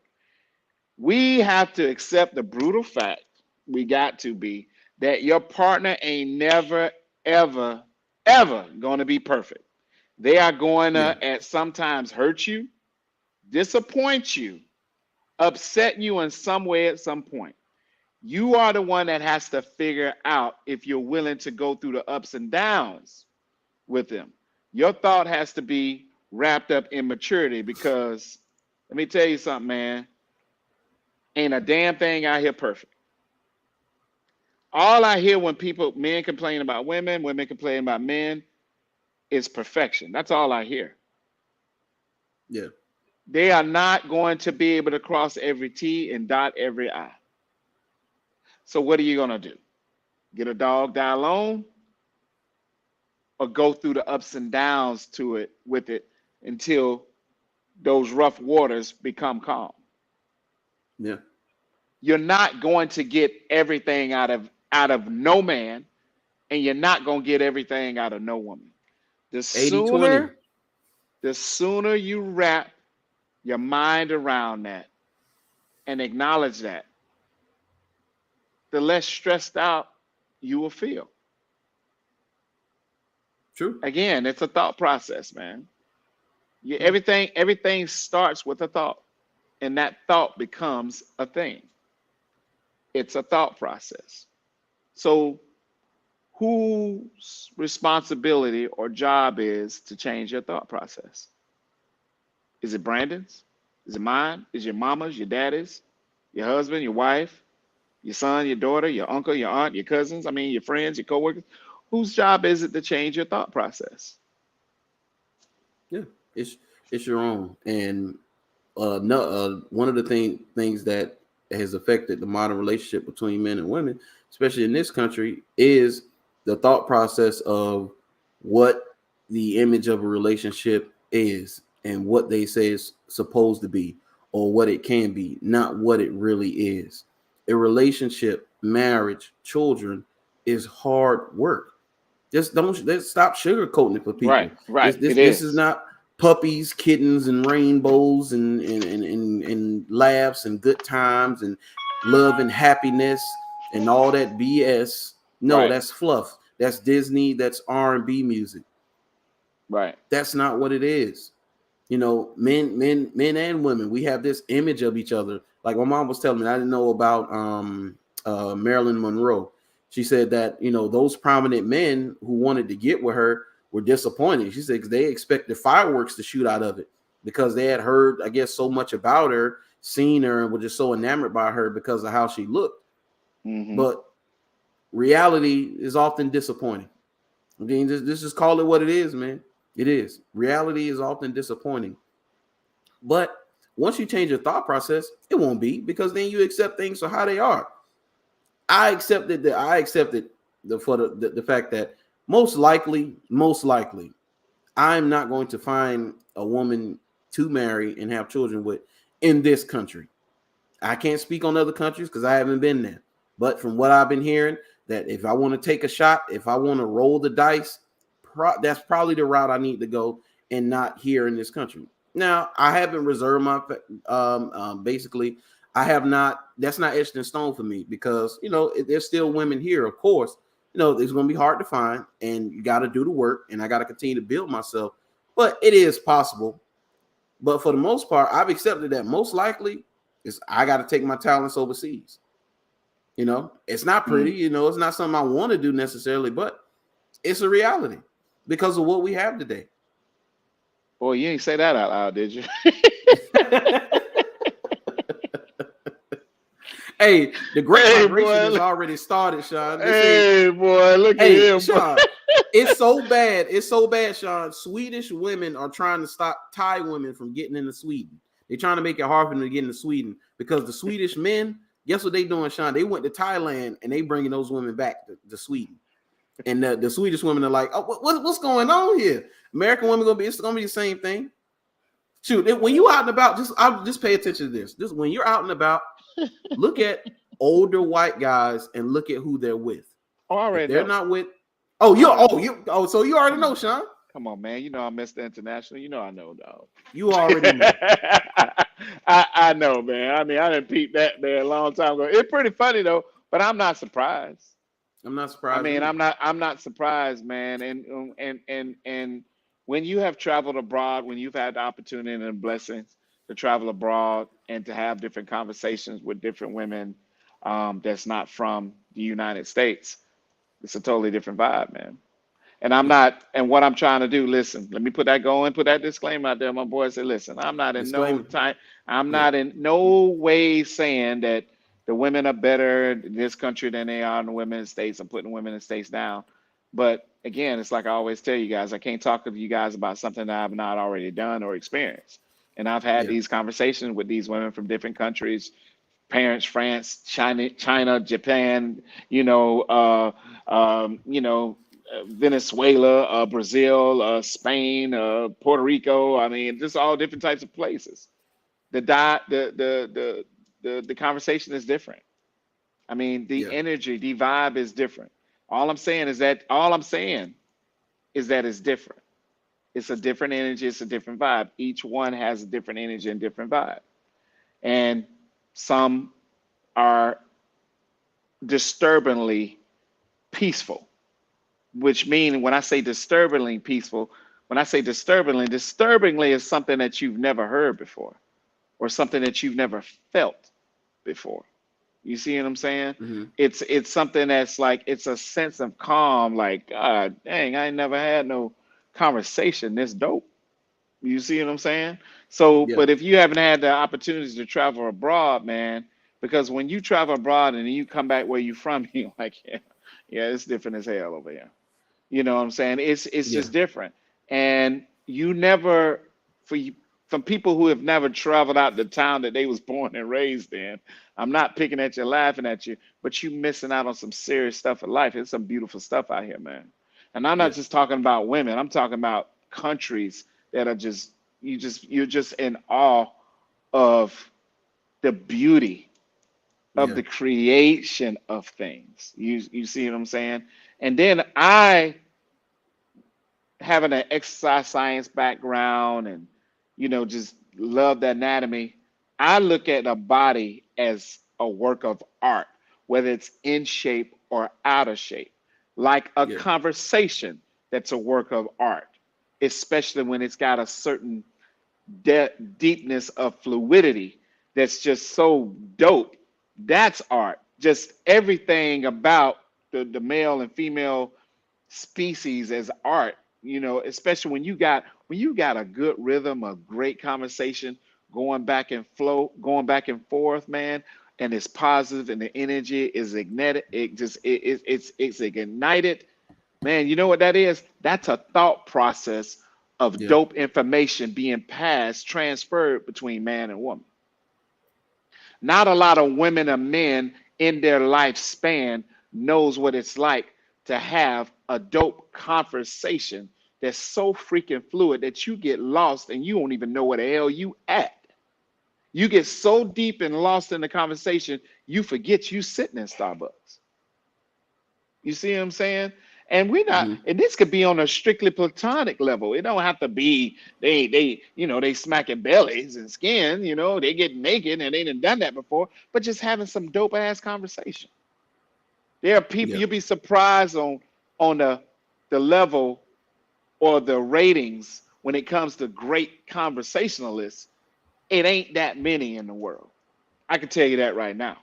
We have to accept the brutal fact, we got to be, that your partner ain't never, ever, ever going to be perfect. They are going to at sometimes hurt you, disappoint you, upset you in some way at some point. You are the one that has to figure out if you're willing to go through the ups and downs with them. Your thought has to be wrapped up in maturity because let me tell you something, man. Ain't a damn thing out here perfect. All I hear when men complain about women complain about men, is perfection. That's all I hear. Yeah. They are not going to be able to cross every T and dot every I. So what are you going to do? Get a dog, die alone? Or go through the ups and downs with it until those rough waters become calm? Yeah. You're not going to get everything out of no man, and you're not going to get everything out of no woman. The 80-20. sooner you wrap your mind around that and acknowledge that, the less stressed out you will feel. True. Again, it's a thought process, man. Everything starts with a thought, and that thought becomes a thing. It's a thought process. So whose responsibility or job is to change your thought process? Is it Brandon's? Is it mine? Is your mama's, your daddy's, your husband, your wife, your son, your daughter, your uncle, your aunt, your cousins, your friends, your coworkers? Whose job is it to change your thought process? Yeah, it's your own. And one of the things that has affected the modern relationship between men and women, especially in this country, is the thought process of what the image of a relationship is and what they say is supposed to be or what it can be, not what it really is. A relationship, marriage, children is hard work. Let's stop sugarcoating it for people. Right. This is not puppies, kittens, and rainbows and laughs and good times and love and happiness and all that BS. No, Right. That's fluff. That's Disney. That's R&B music. Right. That's not what it is. Men and women, we have this image of each other. Like my mom was telling me, I didn't know about Marilyn Monroe. She said that, those prominent men who wanted to get with her were disappointed. She said they expected fireworks to shoot out of it because they had heard, I guess, so much about her, seen her, and were just so enamored by her because of how she looked. Mm-hmm. But reality is often disappointing. I mean, just call it what it is, man. It is. Reality is often disappointing. But once you change your thought process, it won't be, because then you accept things for how they are. I accepted the fact that most likely, I'm not going to find a woman to marry and have children with in this country. I can't speak on other countries because I haven't been there. But from what I've been hearing, that if I want to take a shot, if I want to roll the dice, that's probably the route I need to go, and not here in this country. Now, I haven't reserved my basically, I have not. That's not etched in stone for me, because there's still women here. Of course, it's going to be hard to find, and you got to do the work, and I got to continue to build myself. But it is possible. But for the most part, I've accepted that most likely is I got to take my talents overseas. It's not pretty. It's not something I want to do necessarily, but it's a reality because of what we have today. Boy, you ain't say that out loud, did you? Hey, the great Hey, migration boy, has look- already started, Sean. Hey, boy, look at Hey, him, boy. Sean, it's so bad. It's so bad, Sean. Swedish women are trying to stop Thai women from getting into Sweden. They're trying to make it hard for them to get into Sweden, because the Swedish men, guess what they doing, Sean? They went to Thailand and they bringing those women back to Sweden. And the Swedish women are like, oh, what's going on here? American women it's gonna be the same thing. Shoot, when you out and about, just pay attention to this. When you're out and about, look at older white guys and look at who they're with. Oh, I If already they're know. not with. So you already know, Sean. Come on, man. You know I'm Mr. International. You know I know, dog. You already know. I know, man. I mean, I didn't peep that there a long time ago. It's pretty funny though, but I'm not surprised. I'm not surprised. I mean, either. I'm not surprised, man. And when you have traveled abroad, when you've had the opportunity and the blessings to travel abroad and to have different conversations with different women, that's not from the United States, it's a totally different vibe, man. And I'm Yeah. not, and what I'm trying to do, listen, let me put that disclaimer out there. My boy said, listen, I'm not in no Disclaimer. time, I'm Yeah. not in no way saying that the women are better in this country than they are in the women in the States. I'm putting women in the States down. But again, it's like I always tell you guys, I can't talk to you guys about something that I've not already done or experienced. And I've had Yeah. these conversations with these women from different countries, parents, France, China, Japan, you know, Venezuela, Brazil, Spain, Puerto Rico. I mean, just all different types of places. The conversation is different. I mean, the Yeah. energy, the vibe is different. All I'm saying is that it's different. It's a different energy. It's a different vibe. Each one has a different energy and different vibe. And some are disturbingly peaceful, which mean when I say disturbingly peaceful, when I say disturbingly is something that you've never heard before or something that you've never felt before. You see what I'm saying? Mm-hmm. It's something that's like it's a sense of calm, like God dang, I ain't never had no conversation this dope. You see what I'm saying? So, Yeah. but if you haven't had the opportunities to travel abroad, man, because when you travel abroad and then you come back where you from, you're like, yeah, yeah, it's different as hell over here. You know what I'm saying? It's Yeah. just different. And you never for you from people who have never traveled out the town that they was born and raised in. I'm not picking at you, laughing at you, but you missing out on some serious stuff in life. It's some beautiful stuff out here, man. And I'm not Yeah. just talking about women. I'm talking about countries that are you're just in awe of the beauty of Yeah. the creation of things. You see what I'm saying? And then I having an exercise science background and just love the anatomy, I look at a body as a work of art, whether it's in shape or out of shape, like a Yeah. conversation that's a work of art, especially when it's got a certain deepness of fluidity that's just so dope. That's art. Just everything about the male and female species as art, especially when you got a good rhythm, a great conversation going back and forth, man. and it's positive and the energy is ignited. It's ignited. Man, you know what that is? That's a thought process of Yeah. dope information being passed, transferred between man and woman. Not a lot of women or men in their lifespan knows what it's like to have a dope conversation that's so freaking fluid that you get lost and you don't even know where the hell you at. You get so deep and lost in the conversation, you forget you sitting in Starbucks. You see what I'm saying? And we're not, Hmm. and this could be on a strictly platonic level. It don't have to be they smacking bellies and skin, they get naked and they done that before, but just having some dope ass conversation. There are people Yeah. you'll be surprised on the level or the ratings when it comes to great conversationalists. It ain't that many in the world. I can tell you that right now.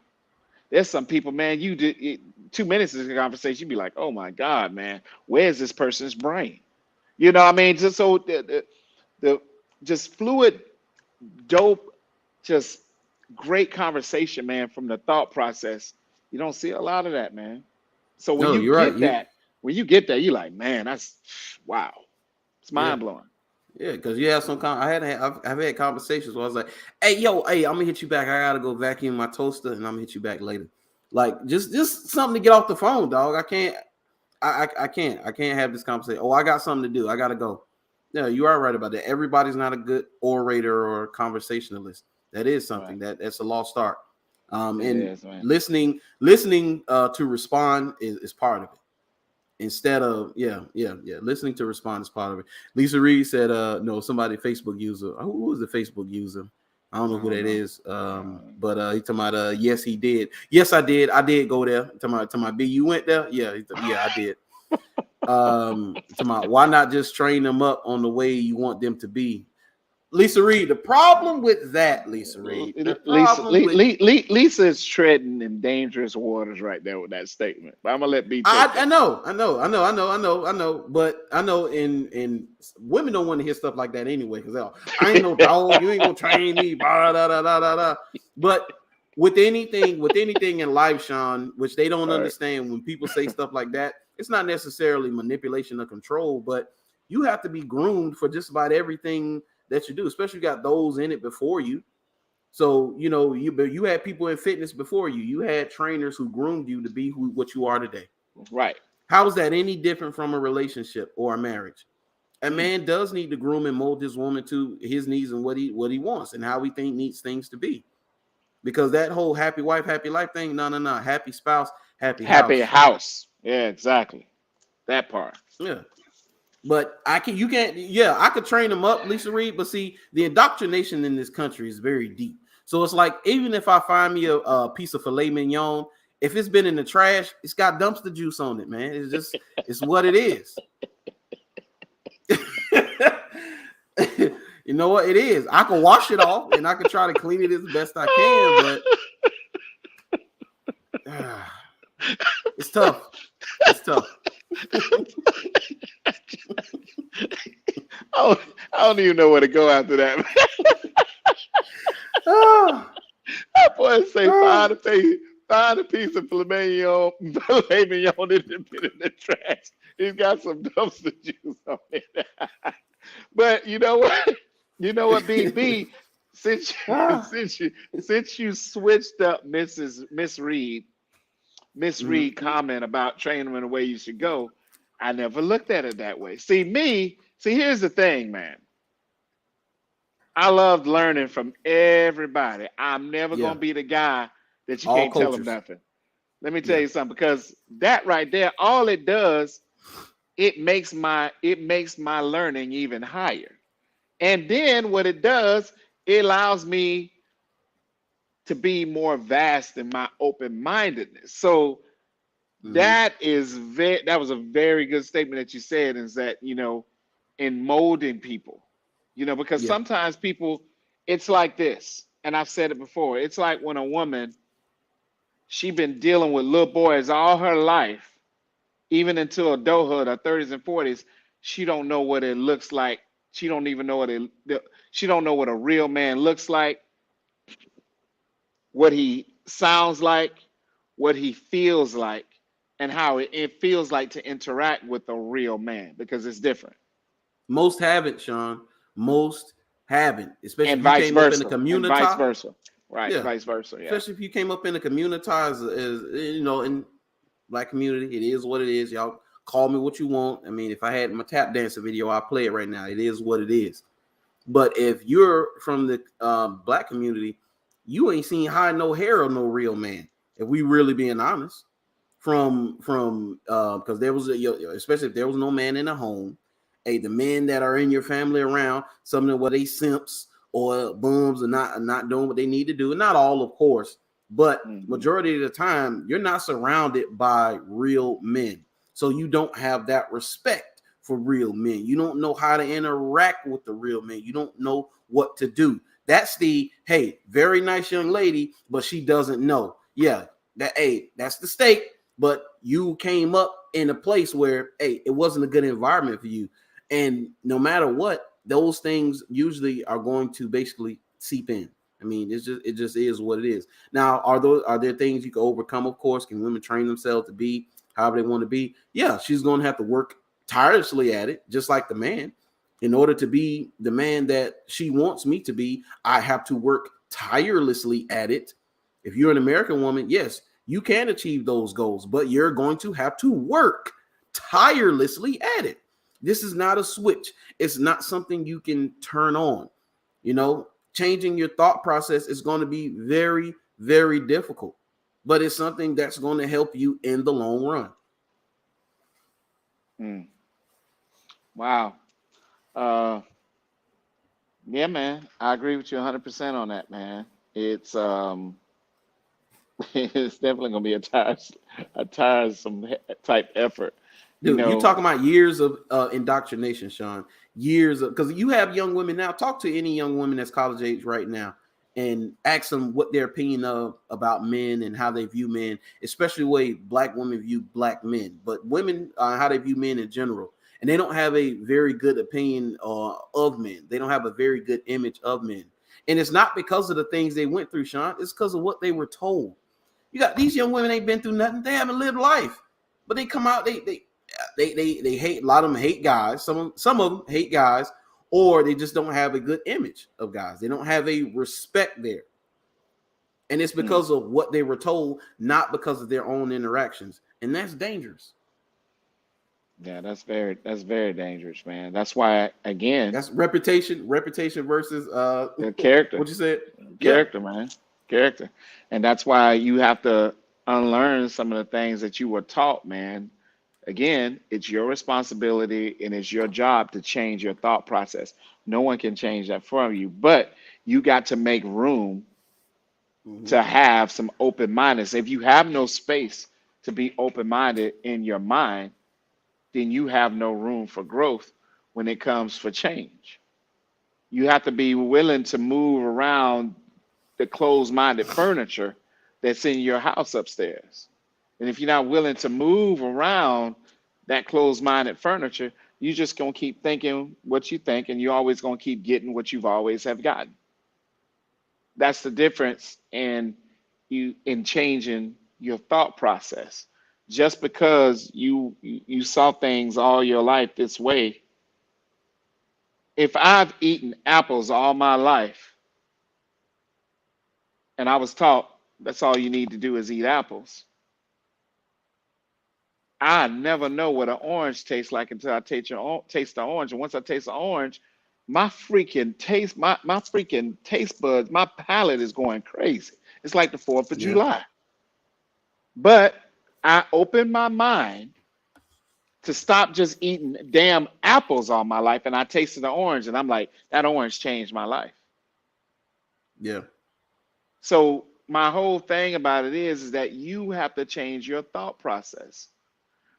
There's some people, man, 2 minutes of the conversation, you'd be like, oh my God, man, where's this person's brain? You know what I mean? Just so the just fluid, dope, just great conversation, man, from the thought process. You don't see a lot of that, man. So when No, you you're right. get that, you're like, man, that's wow. It's Yeah. mind blowing. Yeah, because you have I've had conversations where I was like, "Hey, yo, hey, I'm gonna hit you back. I gotta go vacuum my toaster, and I'm gonna hit you back later." Like, just something to get off the phone, dog. I can't have this conversation. Oh, I got something to do. I gotta go. Yeah, you are right about that. Everybody's not a good orator or conversationalist. That is Right. something that's a lost art. It And is, man. listening to respond is part of it. Instead of listening to respond is part of it. Lisa Reed said no, somebody Facebook user. Who was the Facebook user? I don't I know who don't that know. is. But he talking about yes, he did. Yes, I did go there. Talking about B, you went there. Yeah, I did. Talking about why not just train them up on the way you want them to be. Lisa Reed, the problem with that, Lisa Reed, the problem with Lisa is treading in dangerous waters right there with that statement. But I'm gonna let B take I that. know, but I know in women don't want to hear stuff like that anyway because I ain't no dog, you ain't gonna train me, blah, da, da, da, da, da. But with anything in life, Sean, which they don't All right. understand when people say stuff like that, it's not necessarily manipulation or control, but you have to be groomed for just about everything that you do, especially you got those in it before you. So you had people in fitness before you. You had trainers who groomed you to be what you are today. Right. How is that any different from a relationship or a marriage? A Mm. man does need to groom and mold his woman to his needs and what he wants and how he needs things to be. Because that whole happy wife, happy life thing, no. Happy spouse, happy Happy house. house. Yeah, exactly. That part. Yeah. But you can't, yeah, I could train them up, Lisa Reed, but see, the indoctrination in this country is very deep. So it's like, even if I find me a piece of filet mignon, if it's been in the trash, it's got dumpster juice on it, man. It's what it is. You know what? It is. I can wash it off and I can try to clean it as best I can, but it's tough. It's tough. I don't even know where to go after that. Ah, That boy say ah. find a piece of filet mignon in the trash. He's got some dumpster juice on it. But you know what? You know what, BB? Since Ah. since you switched up Miss Mhm. Reed comment about training them in the way you should go, I never looked at it that way. See, here's the thing, man. I love learning from everybody. I'm never Yeah. gonna be the guy that you All can't tell them cultures. nothing. Let me tell Yeah. you something, because that right there, all it does, it makes my learning even higher. And then what it does, it allows me to be more vast in my open mindedness. So Mhm. that was a very good statement that you said, is that in molding people, because Yeah. sometimes people, it's like this, and I've said it before. It's like when a woman, she been dealing with little boys all her life, even until adulthood, her 30s and 40s. She don't know what it looks like. She don't even know she don't know what a real man looks like, what he sounds like, what he feels like, and how it feels like to interact with a real man, because it's different. Most haven't, Sean. Most haven't, especially And if you vice came up in the versa. And community. vice versa. Right. Yeah, Vice versa. Yeah. especially if you came up in the community as you know, in Black community, it is what it is. Y'all call me what you want. I mean, if I had my tap dancer video, I'll play it right now. It is what it is. But if you're from the Black community, you ain't seen hide no hair of no real man. If we really being honest, from because there was especially if there was no man in the home, hey, the men that are in your family around, some of what they simps or bums are not doing what they need to do. Not all, of course, but majority of the time, you're not surrounded by real men, so you don't have that respect for real men. You don't know how to interact with the real men. You don't know what to do. That's the, hey, very nice young lady, but she doesn't know. Yeah, that, hey, that's the stake. But you came up in a place where, hey, it wasn't a good environment for you. And no matter what, those things usually are going to basically seep in. I mean, it just is what it is. Now, are there things you can overcome? Of course, can women train themselves to be however they want to be? Yeah, she's going to have to work tirelessly at it, just like the man. In order to be the man that she wants me to be, I have to work tirelessly at it. If you're an American woman, yes, you can achieve those goals, but you're going to have to work tirelessly at it. This is not a switch. It's not something you can turn on. You know, changing your thought process is going to be very, very difficult, but it's something that's going to help you in the long run. Wow. Uh, yeah, man. I agree with you 100% on that, man. It's it's definitely gonna be a tiresome type effort. You Dude, you know, talking about years of indoctrination, Sean. Years of, because you have young women now. Talk to any young women that's college age right now and ask them what their opinion of about men and how they view men, especially the way Black women view Black men, but women how they view men in general. And they don't have a very good opinion of men. They don't have a very good image of men. And it's not because of the things they went through, Sean. It's because of what they were told. You got these young women ain't been through nothing. They haven't lived life, but they come out. They hate, a lot of them hate guys. Some of them hate guys, or they just don't have a good image of guys. They don't have a respect there, and it's because of what they were told, not because of their own interactions, and that's dangerous. yeah, that's very dangerous, man. That's why, again, That's reputation versus the character, what you said. Yeah, character, man, character, and that's why you have to unlearn some of the things that you were taught, man. Again, it's your responsibility and it's your job to change your thought process. No one can change that for you, but you got to make room to have some open mindedness. If you have no space to be open minded in your mind, then you have no room for growth when it comes for change. You have to be willing to move around the closed minded furniture that's in your house upstairs. And if you're not willing to move around that closed minded furniture, you're just going to keep thinking what you think, and you're always going to keep getting what you've always have gotten. That's the difference in changing your thought process. Just because you saw things all your life this way, if I've eaten apples all my life and I was taught that's all you need to do is eat apples, I never know what an orange tastes like until I taste the orange. And once I taste the orange, my freaking taste buds, my palate is going crazy. It's like the 4th of yeah, July. But I opened my mind to stop just eating damn apples all my life, and I tasted the orange, and I'm like, that orange changed my life. yeah. So my whole thing about it is that you have to change your thought process.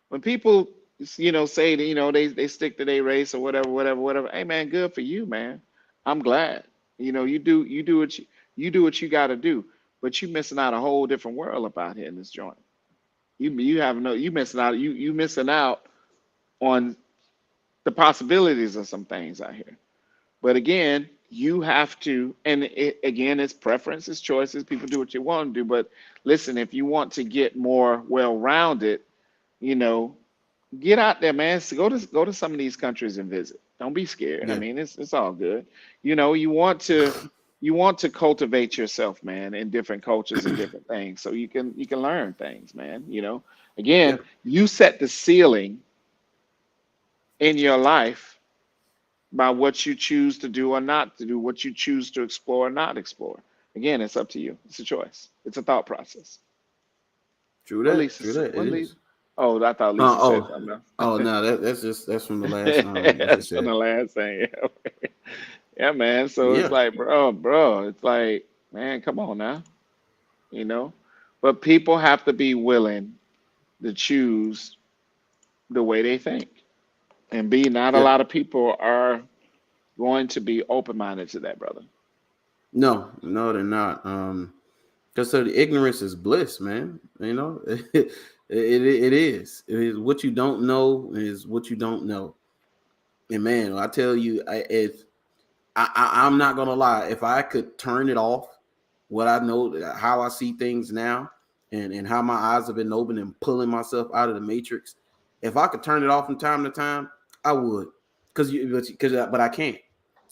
When people, say that, they stick to their race or whatever, whatever, whatever. Hey man, good for you, man. I'm glad. You do what you got to do, but you missing out a whole different world up out here in this joint. You have no you missing out you missing out on the possibilities of some things out here. But again, you have to, and again, it's preferences, choices. People do what you want to do, but listen, if you want to get more well-rounded, you know, get out there, man. So go to some of these countries and visit. Don't be scared. I Yeah, mean, it's all good. You want to cultivate yourself, man, in different cultures and different things, so you can learn things, man. yeah. Again, you set the ceiling in your life by what you choose to do or not to do, what you choose to explore or not explore. Again, it's up to you. It's a choice. It's a thought process. True What that. Lisa True said? that. It What Lisa? is. Oh, I thought Uh, Lisa said oh, something else. oh no, that's from the last what she That's from said. the last thing. Yeah, man. So it's Yeah. like, bro, it's like, man, come on now, you know. But people have to be willing to choose the way they think, and B, not a Yeah. lot of people are going to be open-minded to that, brother. No, no, they're not. Because so the ignorance is bliss, man. It is. It is what you don't know is what you don't know. And man, I tell you, I'm not gonna lie, if I could turn it off, what I know, how I see things now, and how my eyes have been open and pulling myself out of the matrix, if I could turn it off from time to time, I would. But I can't.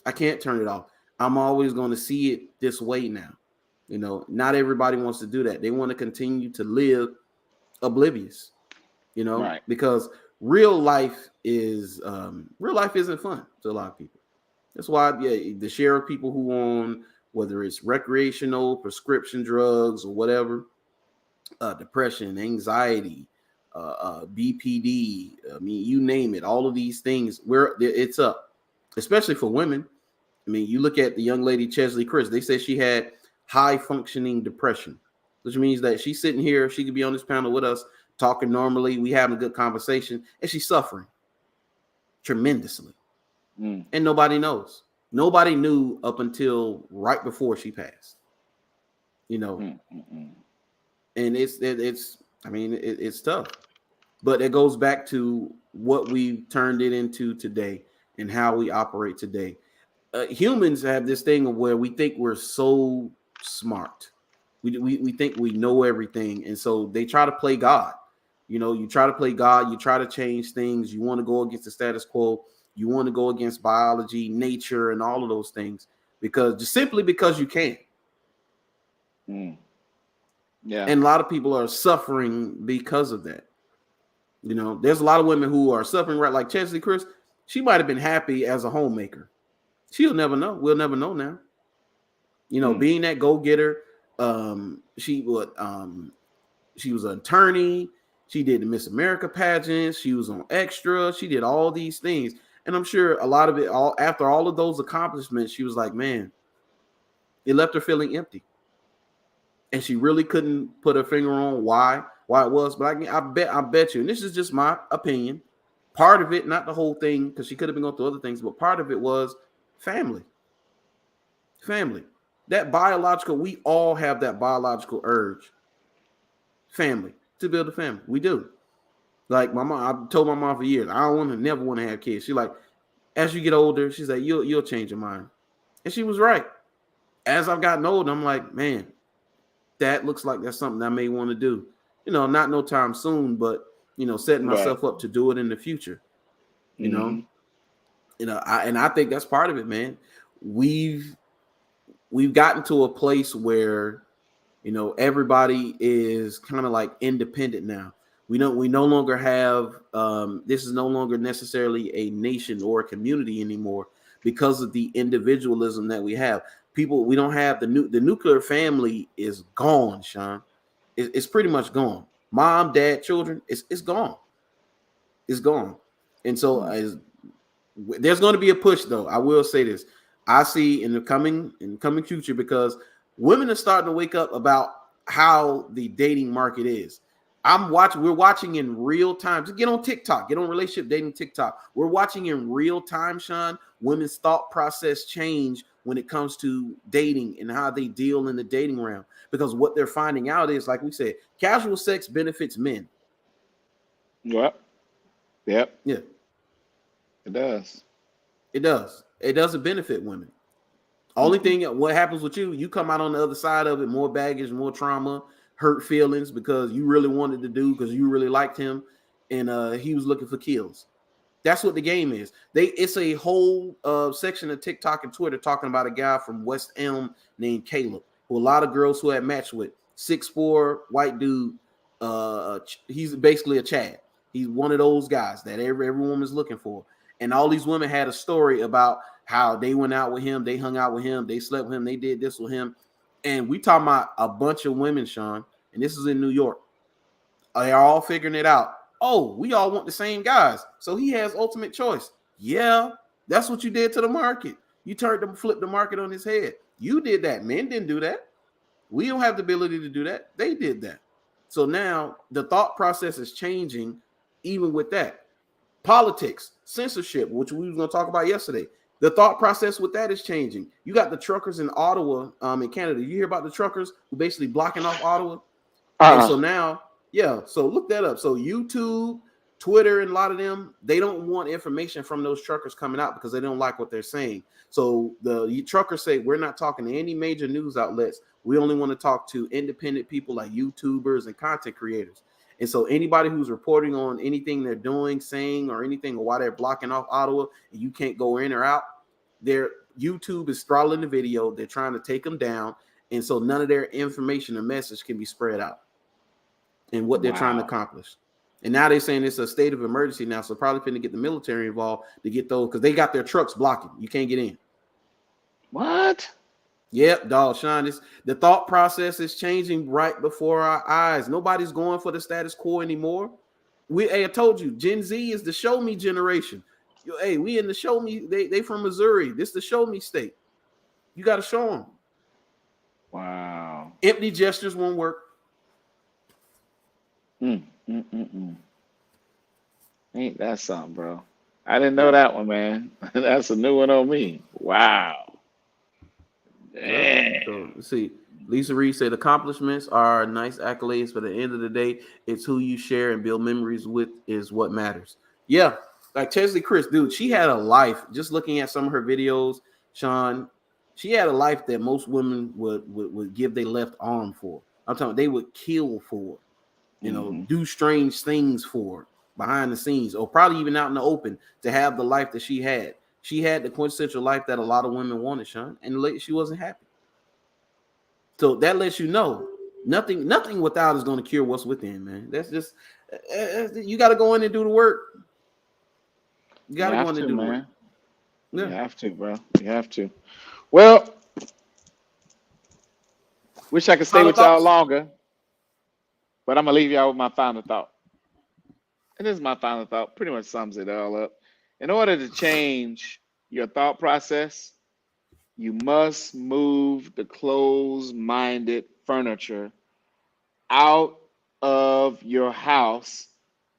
I can't turn it off. I'm always going to see it this way now. Not everybody wants to do that. They want to continue to live oblivious. Right. Because real life isn't fun to a lot of people. That's why, yeah, the share of people who own, whether it's recreational, prescription drugs, or whatever, depression, anxiety, BPD. I mean, you name it. All of these things, where it's up, especially for women. I mean, you look at the young lady Chesley Chris. They said she had high functioning depression, which means that she's sitting here. She could be on this panel with us, talking normally. We having a good conversation, and she's suffering tremendously, Mm, and nobody knows. Nobody knew up until right before she passed. You know, mm, mm, mm. and it's. I mean, it's tough. But it goes back to what we turned it into today and how we operate today. Humans have this thing of where we think we're so smart. We think we know everything. And so they try to play God. You try to play God, you try to change things, you want to go against the status quo, you want to go against biology, nature, and all of those things simply because you can. Mm. Yeah. And a lot of people are suffering because of that. There's a lot of women who are suffering, right? Like Chesley Chris, she might have been happy as a homemaker. She'll never know. We'll never know now. Mm. Being that go-getter, she was an attorney. She did the Miss America pageant. She was on Extra. She did all these things. And I'm sure a lot of it, all after all of those accomplishments, she was like, man, it left her feeling empty. And she really couldn't put her finger on why it was. But I bet you, and this is just my opinion, part of it, not the whole thing, because she could have been going through other things, but part of it was family. Family. We all have that biological urge. Family. To build a family. We do. Like my mom, I told my mom for years, I never want to have kids. She like, as you get older, she's like, you'll change your mind. And she was right. As I've gotten older, I'm like, man, that looks like that's something I may want to do. Not no time soon, but setting Right. myself up to do it in the future. You know, Mm-hmm. I think that's part of it, man. We've gotten to a place where everybody is kind of like independent now. We no longer have this is no longer necessarily a nation or a community anymore because of the individualism that we have. We don't have the nuclear family is gone, Sean. It's pretty much gone. Mom, dad, children, it's gone. It's gone. And so there's going to be a push, though. I will say this. I see in the coming future, because women are starting to wake up about how the dating market is. We're watching in real time. Just get on TikTok, get on relationship dating TikTok. We're watching in real time, Sean, women's thought process change when it comes to dating and how they deal in the dating realm. Because what they're finding out is, like we said, casual sex benefits men. Yep. Yep. Yeah, It does. it does. It doesn't benefit women. Only thing, what happens with you, you come out on the other side of it, more baggage, more trauma, hurt feelings because you really wanted to do because you really liked him, and he was looking for kills. That's what the game is. It's a whole section of TikTok and Twitter talking about a guy from West Elm named Caleb, who a lot of girls who had matched with. 6'4" white dude. He's basically a Chad. He's one of those guys that every woman's looking for. And all these women had a story about how they went out with him, they hung out with him, they slept with him, they did this with him. And we talking about a bunch of women, Sean, and this is in New York. They're all figuring it out. Oh, we all want the same guys. So he has ultimate choice. Yeah, that's what you did to the market. You flipped the market on his head. You did that. Men didn't do that. We don't have the ability to do that. They did that. So now the thought process is changing even with that. Politics, censorship, which we were going to talk about yesterday. The thought process with that is changing. You got the truckers in Ottawa, in Canada. You hear about the truckers who basically blocking off Ottawa? And so now, yeah, so look that up. So YouTube, Twitter, and a lot of them, they don't want information from those truckers coming out because they don't like what they're saying. So the truckers say, we're not talking to any major news outlets. We only want to talk to independent people like YouTubers and content creators. And so anybody who's reporting on anything they're doing, saying, or anything, or why they're blocking off Ottawa, and you can't go in or out, their YouTube is throttling the video. They're trying to take them down. And so none of their information or message can be spread out in what they're trying to accomplish. And now they're saying it's a state of emergency now. So probably finna get the military involved to get those, because they got their trucks blocking. You can't get in. What? Yep, dog, Sean. The thought process is changing right before our eyes. Nobody's going for the status quo anymore. I told you, Gen Z is the show me generation. Hey, we in the show me. They from Missouri. This the show me state. You got to show them. Wow. Empty gestures won't work. Ain't that something, bro? I didn't know that one, man. That's a new one on me. Wow. So, let's see. Lisa Reed said accomplishments are nice accolades, but at the end of the day, it's who you share and build memories with is what matters. Yeah, like Chesley Chris, dude, she had a life. Just looking at some of her videos, Sean, she had a life that most women would give their left arm for. I'm talking, they would kill for, do strange things for behind the scenes, or probably even out in the open to have the life that she had. She had the quintessential life that a lot of women wanted, Sean, and she wasn't happy. So that lets you know nothing without is going to cure what's within, man. That's just you got to go in and do the work. You got to go in and do the work. Yeah. You have to, bro. You have to. Well, wish I could stay with y'all longer, but I'm gonna leave y'all with my final thought. And this is my final thought. Pretty much sums it all up. In order to change your thought process, you must move the closed-minded furniture out of your house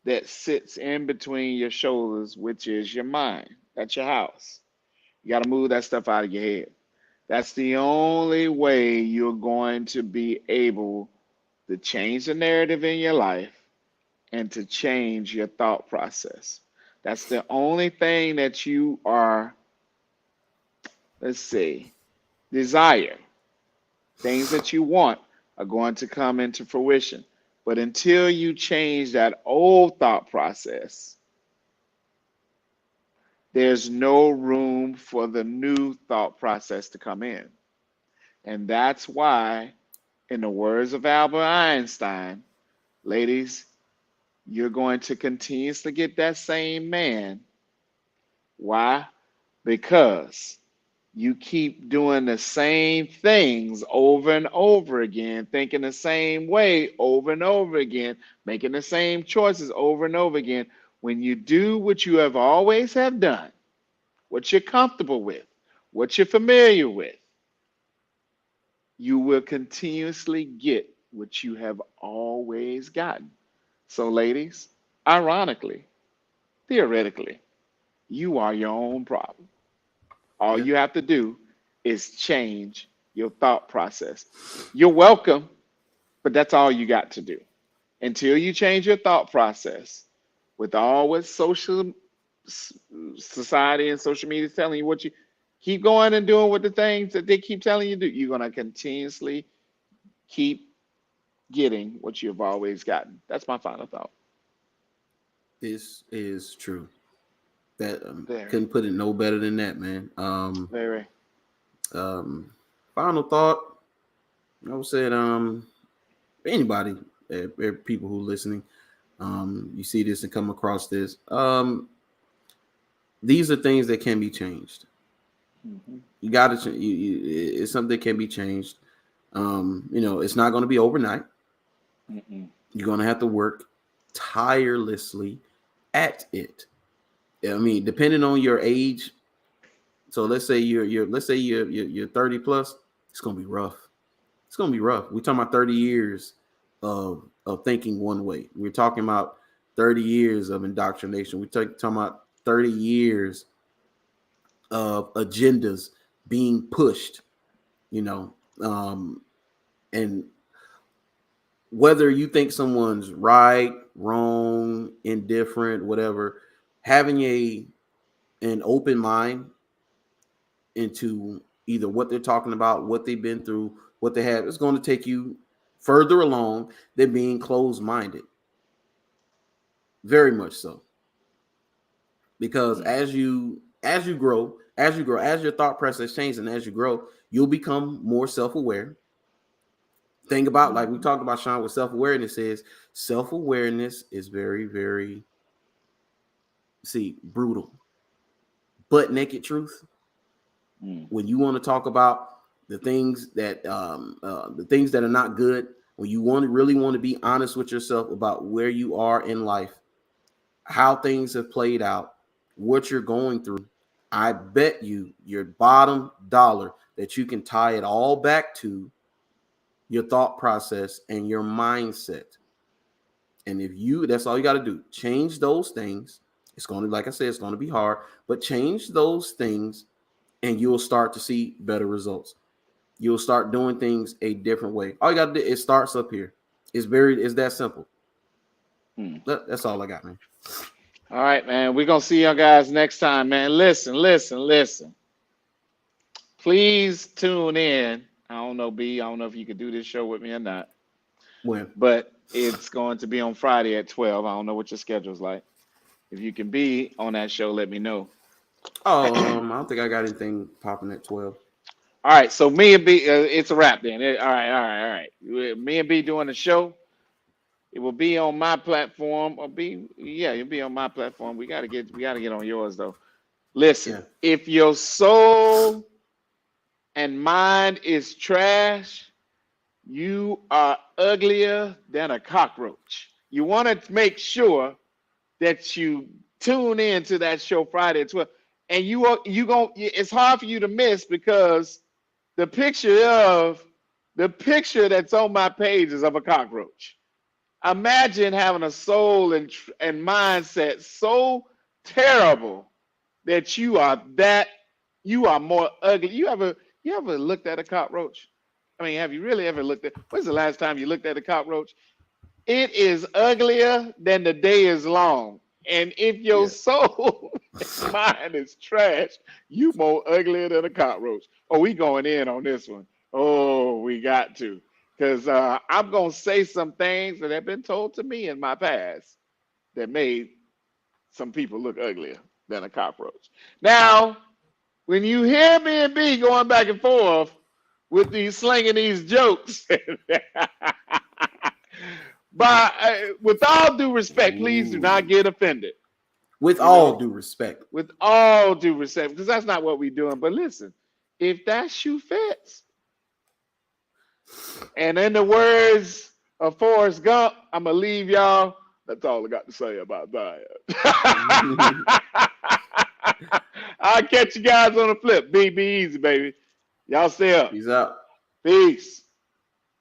that sits in between your shoulders, which is your mind. That's your house. You got to move that stuff out of your head. That's the only way you're going to be able to change the narrative in your life and to change your thought process. That's the only thing that you are, desire. Things that you want are going to come into fruition. But until you change that old thought process, there's no room for the new thought process to come in. And that's why, in the words of Albert Einstein, ladies, you're going to continuously get that same man. Why? Because you keep doing the same things over and over again, thinking the same way over and over again, making the same choices over and over again. When you do what you have always have done, what you're comfortable with, what you're familiar with, you will continuously get what you have always gotten. So, ladies, ironically, theoretically, you are your own problem. All you have to do is change your thought process. You're welcome, but that's all you got to do. Until you change your thought process, with all what social society and social media is telling you, keep going and doing what the things that they keep telling you to do, you're going to continuously keep getting what you've always gotten. That's my final thought. This is true. That Very, couldn't put it no better than that, man. very. Final thought. I would say, anybody, people who are listening, you see this and come across this. These are things that can be changed. Mm-hmm. You got to. It's something that can be changed. It's not going to be overnight. Mm-mm. You're going to have to work tirelessly at it. I mean, depending on your age. So let's say you're 30 plus. It's going to be rough. It's going to be rough. We're talking about 30 years of thinking one way. We're talking about 30 years of indoctrination. We're talking about 30 years of agendas being pushed, and whether you think someone's right, wrong, indifferent, whatever, having an open mind into either what they're talking about, what they've been through, what they have, is going to take you further along than being closed-minded. Very much so. Because as you grow, as your thought process changes and as you grow, you'll become more self-aware. Think about, like we talked about, Sean, what self-awareness is. Self-awareness is very, very, brutal. But naked truth. When you want to talk about the things that are not good, when you really want to be honest with yourself about where you are in life, how things have played out, what you're going through, I bet you your bottom dollar that you can tie it all back to your thought process and your mindset. And that's all you got to do. Change those things. It's going to, like I said, it's going to be hard, but change those things and you'll start to see better results. You'll start doing things a different way. All you got to do, it starts up here. It's that simple. That's all I got, man. All right, man. We're going to see you guys next time, man. Listen. Please tune in. I don't know, B. I don't know if you could do this show with me or not. When? But it's going to be on Friday at 12. I don't know what your schedule's like. If you can be on that show, let me know. Oh, I don't think I got anything popping at 12. All right, so me and B, it's a wrap then. All right. Me and B doing the show. It will be on my platform, or it'll be on my platform. We gotta get on yours though. Listen, If your soul and mind is trash, you are uglier than a cockroach. You want to make sure that you tune in to that show Friday at 12. And it's hard for you to miss because the picture that's on my page is of a cockroach. Imagine having a soul and mindset so terrible that you are more ugly. You ever looked at a cockroach? I mean, have you really ever looked at? When's the last time you looked at a cockroach? It is uglier than the day is long. And if your soul and mind is trash, you more uglier than a cockroach. Oh, we going in on this one. Oh, we got to. Because I'm going to say some things that have been told to me in my past that made some people look uglier than a cockroach. Now, when you hear me and B going back and forth with slinging these jokes, with all due respect, please do not get offended. With all due respect. With all due respect, because that's not what we're doing. But listen, if that shoe fits, and in the words of Forrest Gump, I'm going to leave y'all. That's all I got to say about that. I'll catch you guys on the flip. Be easy, baby. Y'all stay up. Peace out. Peace.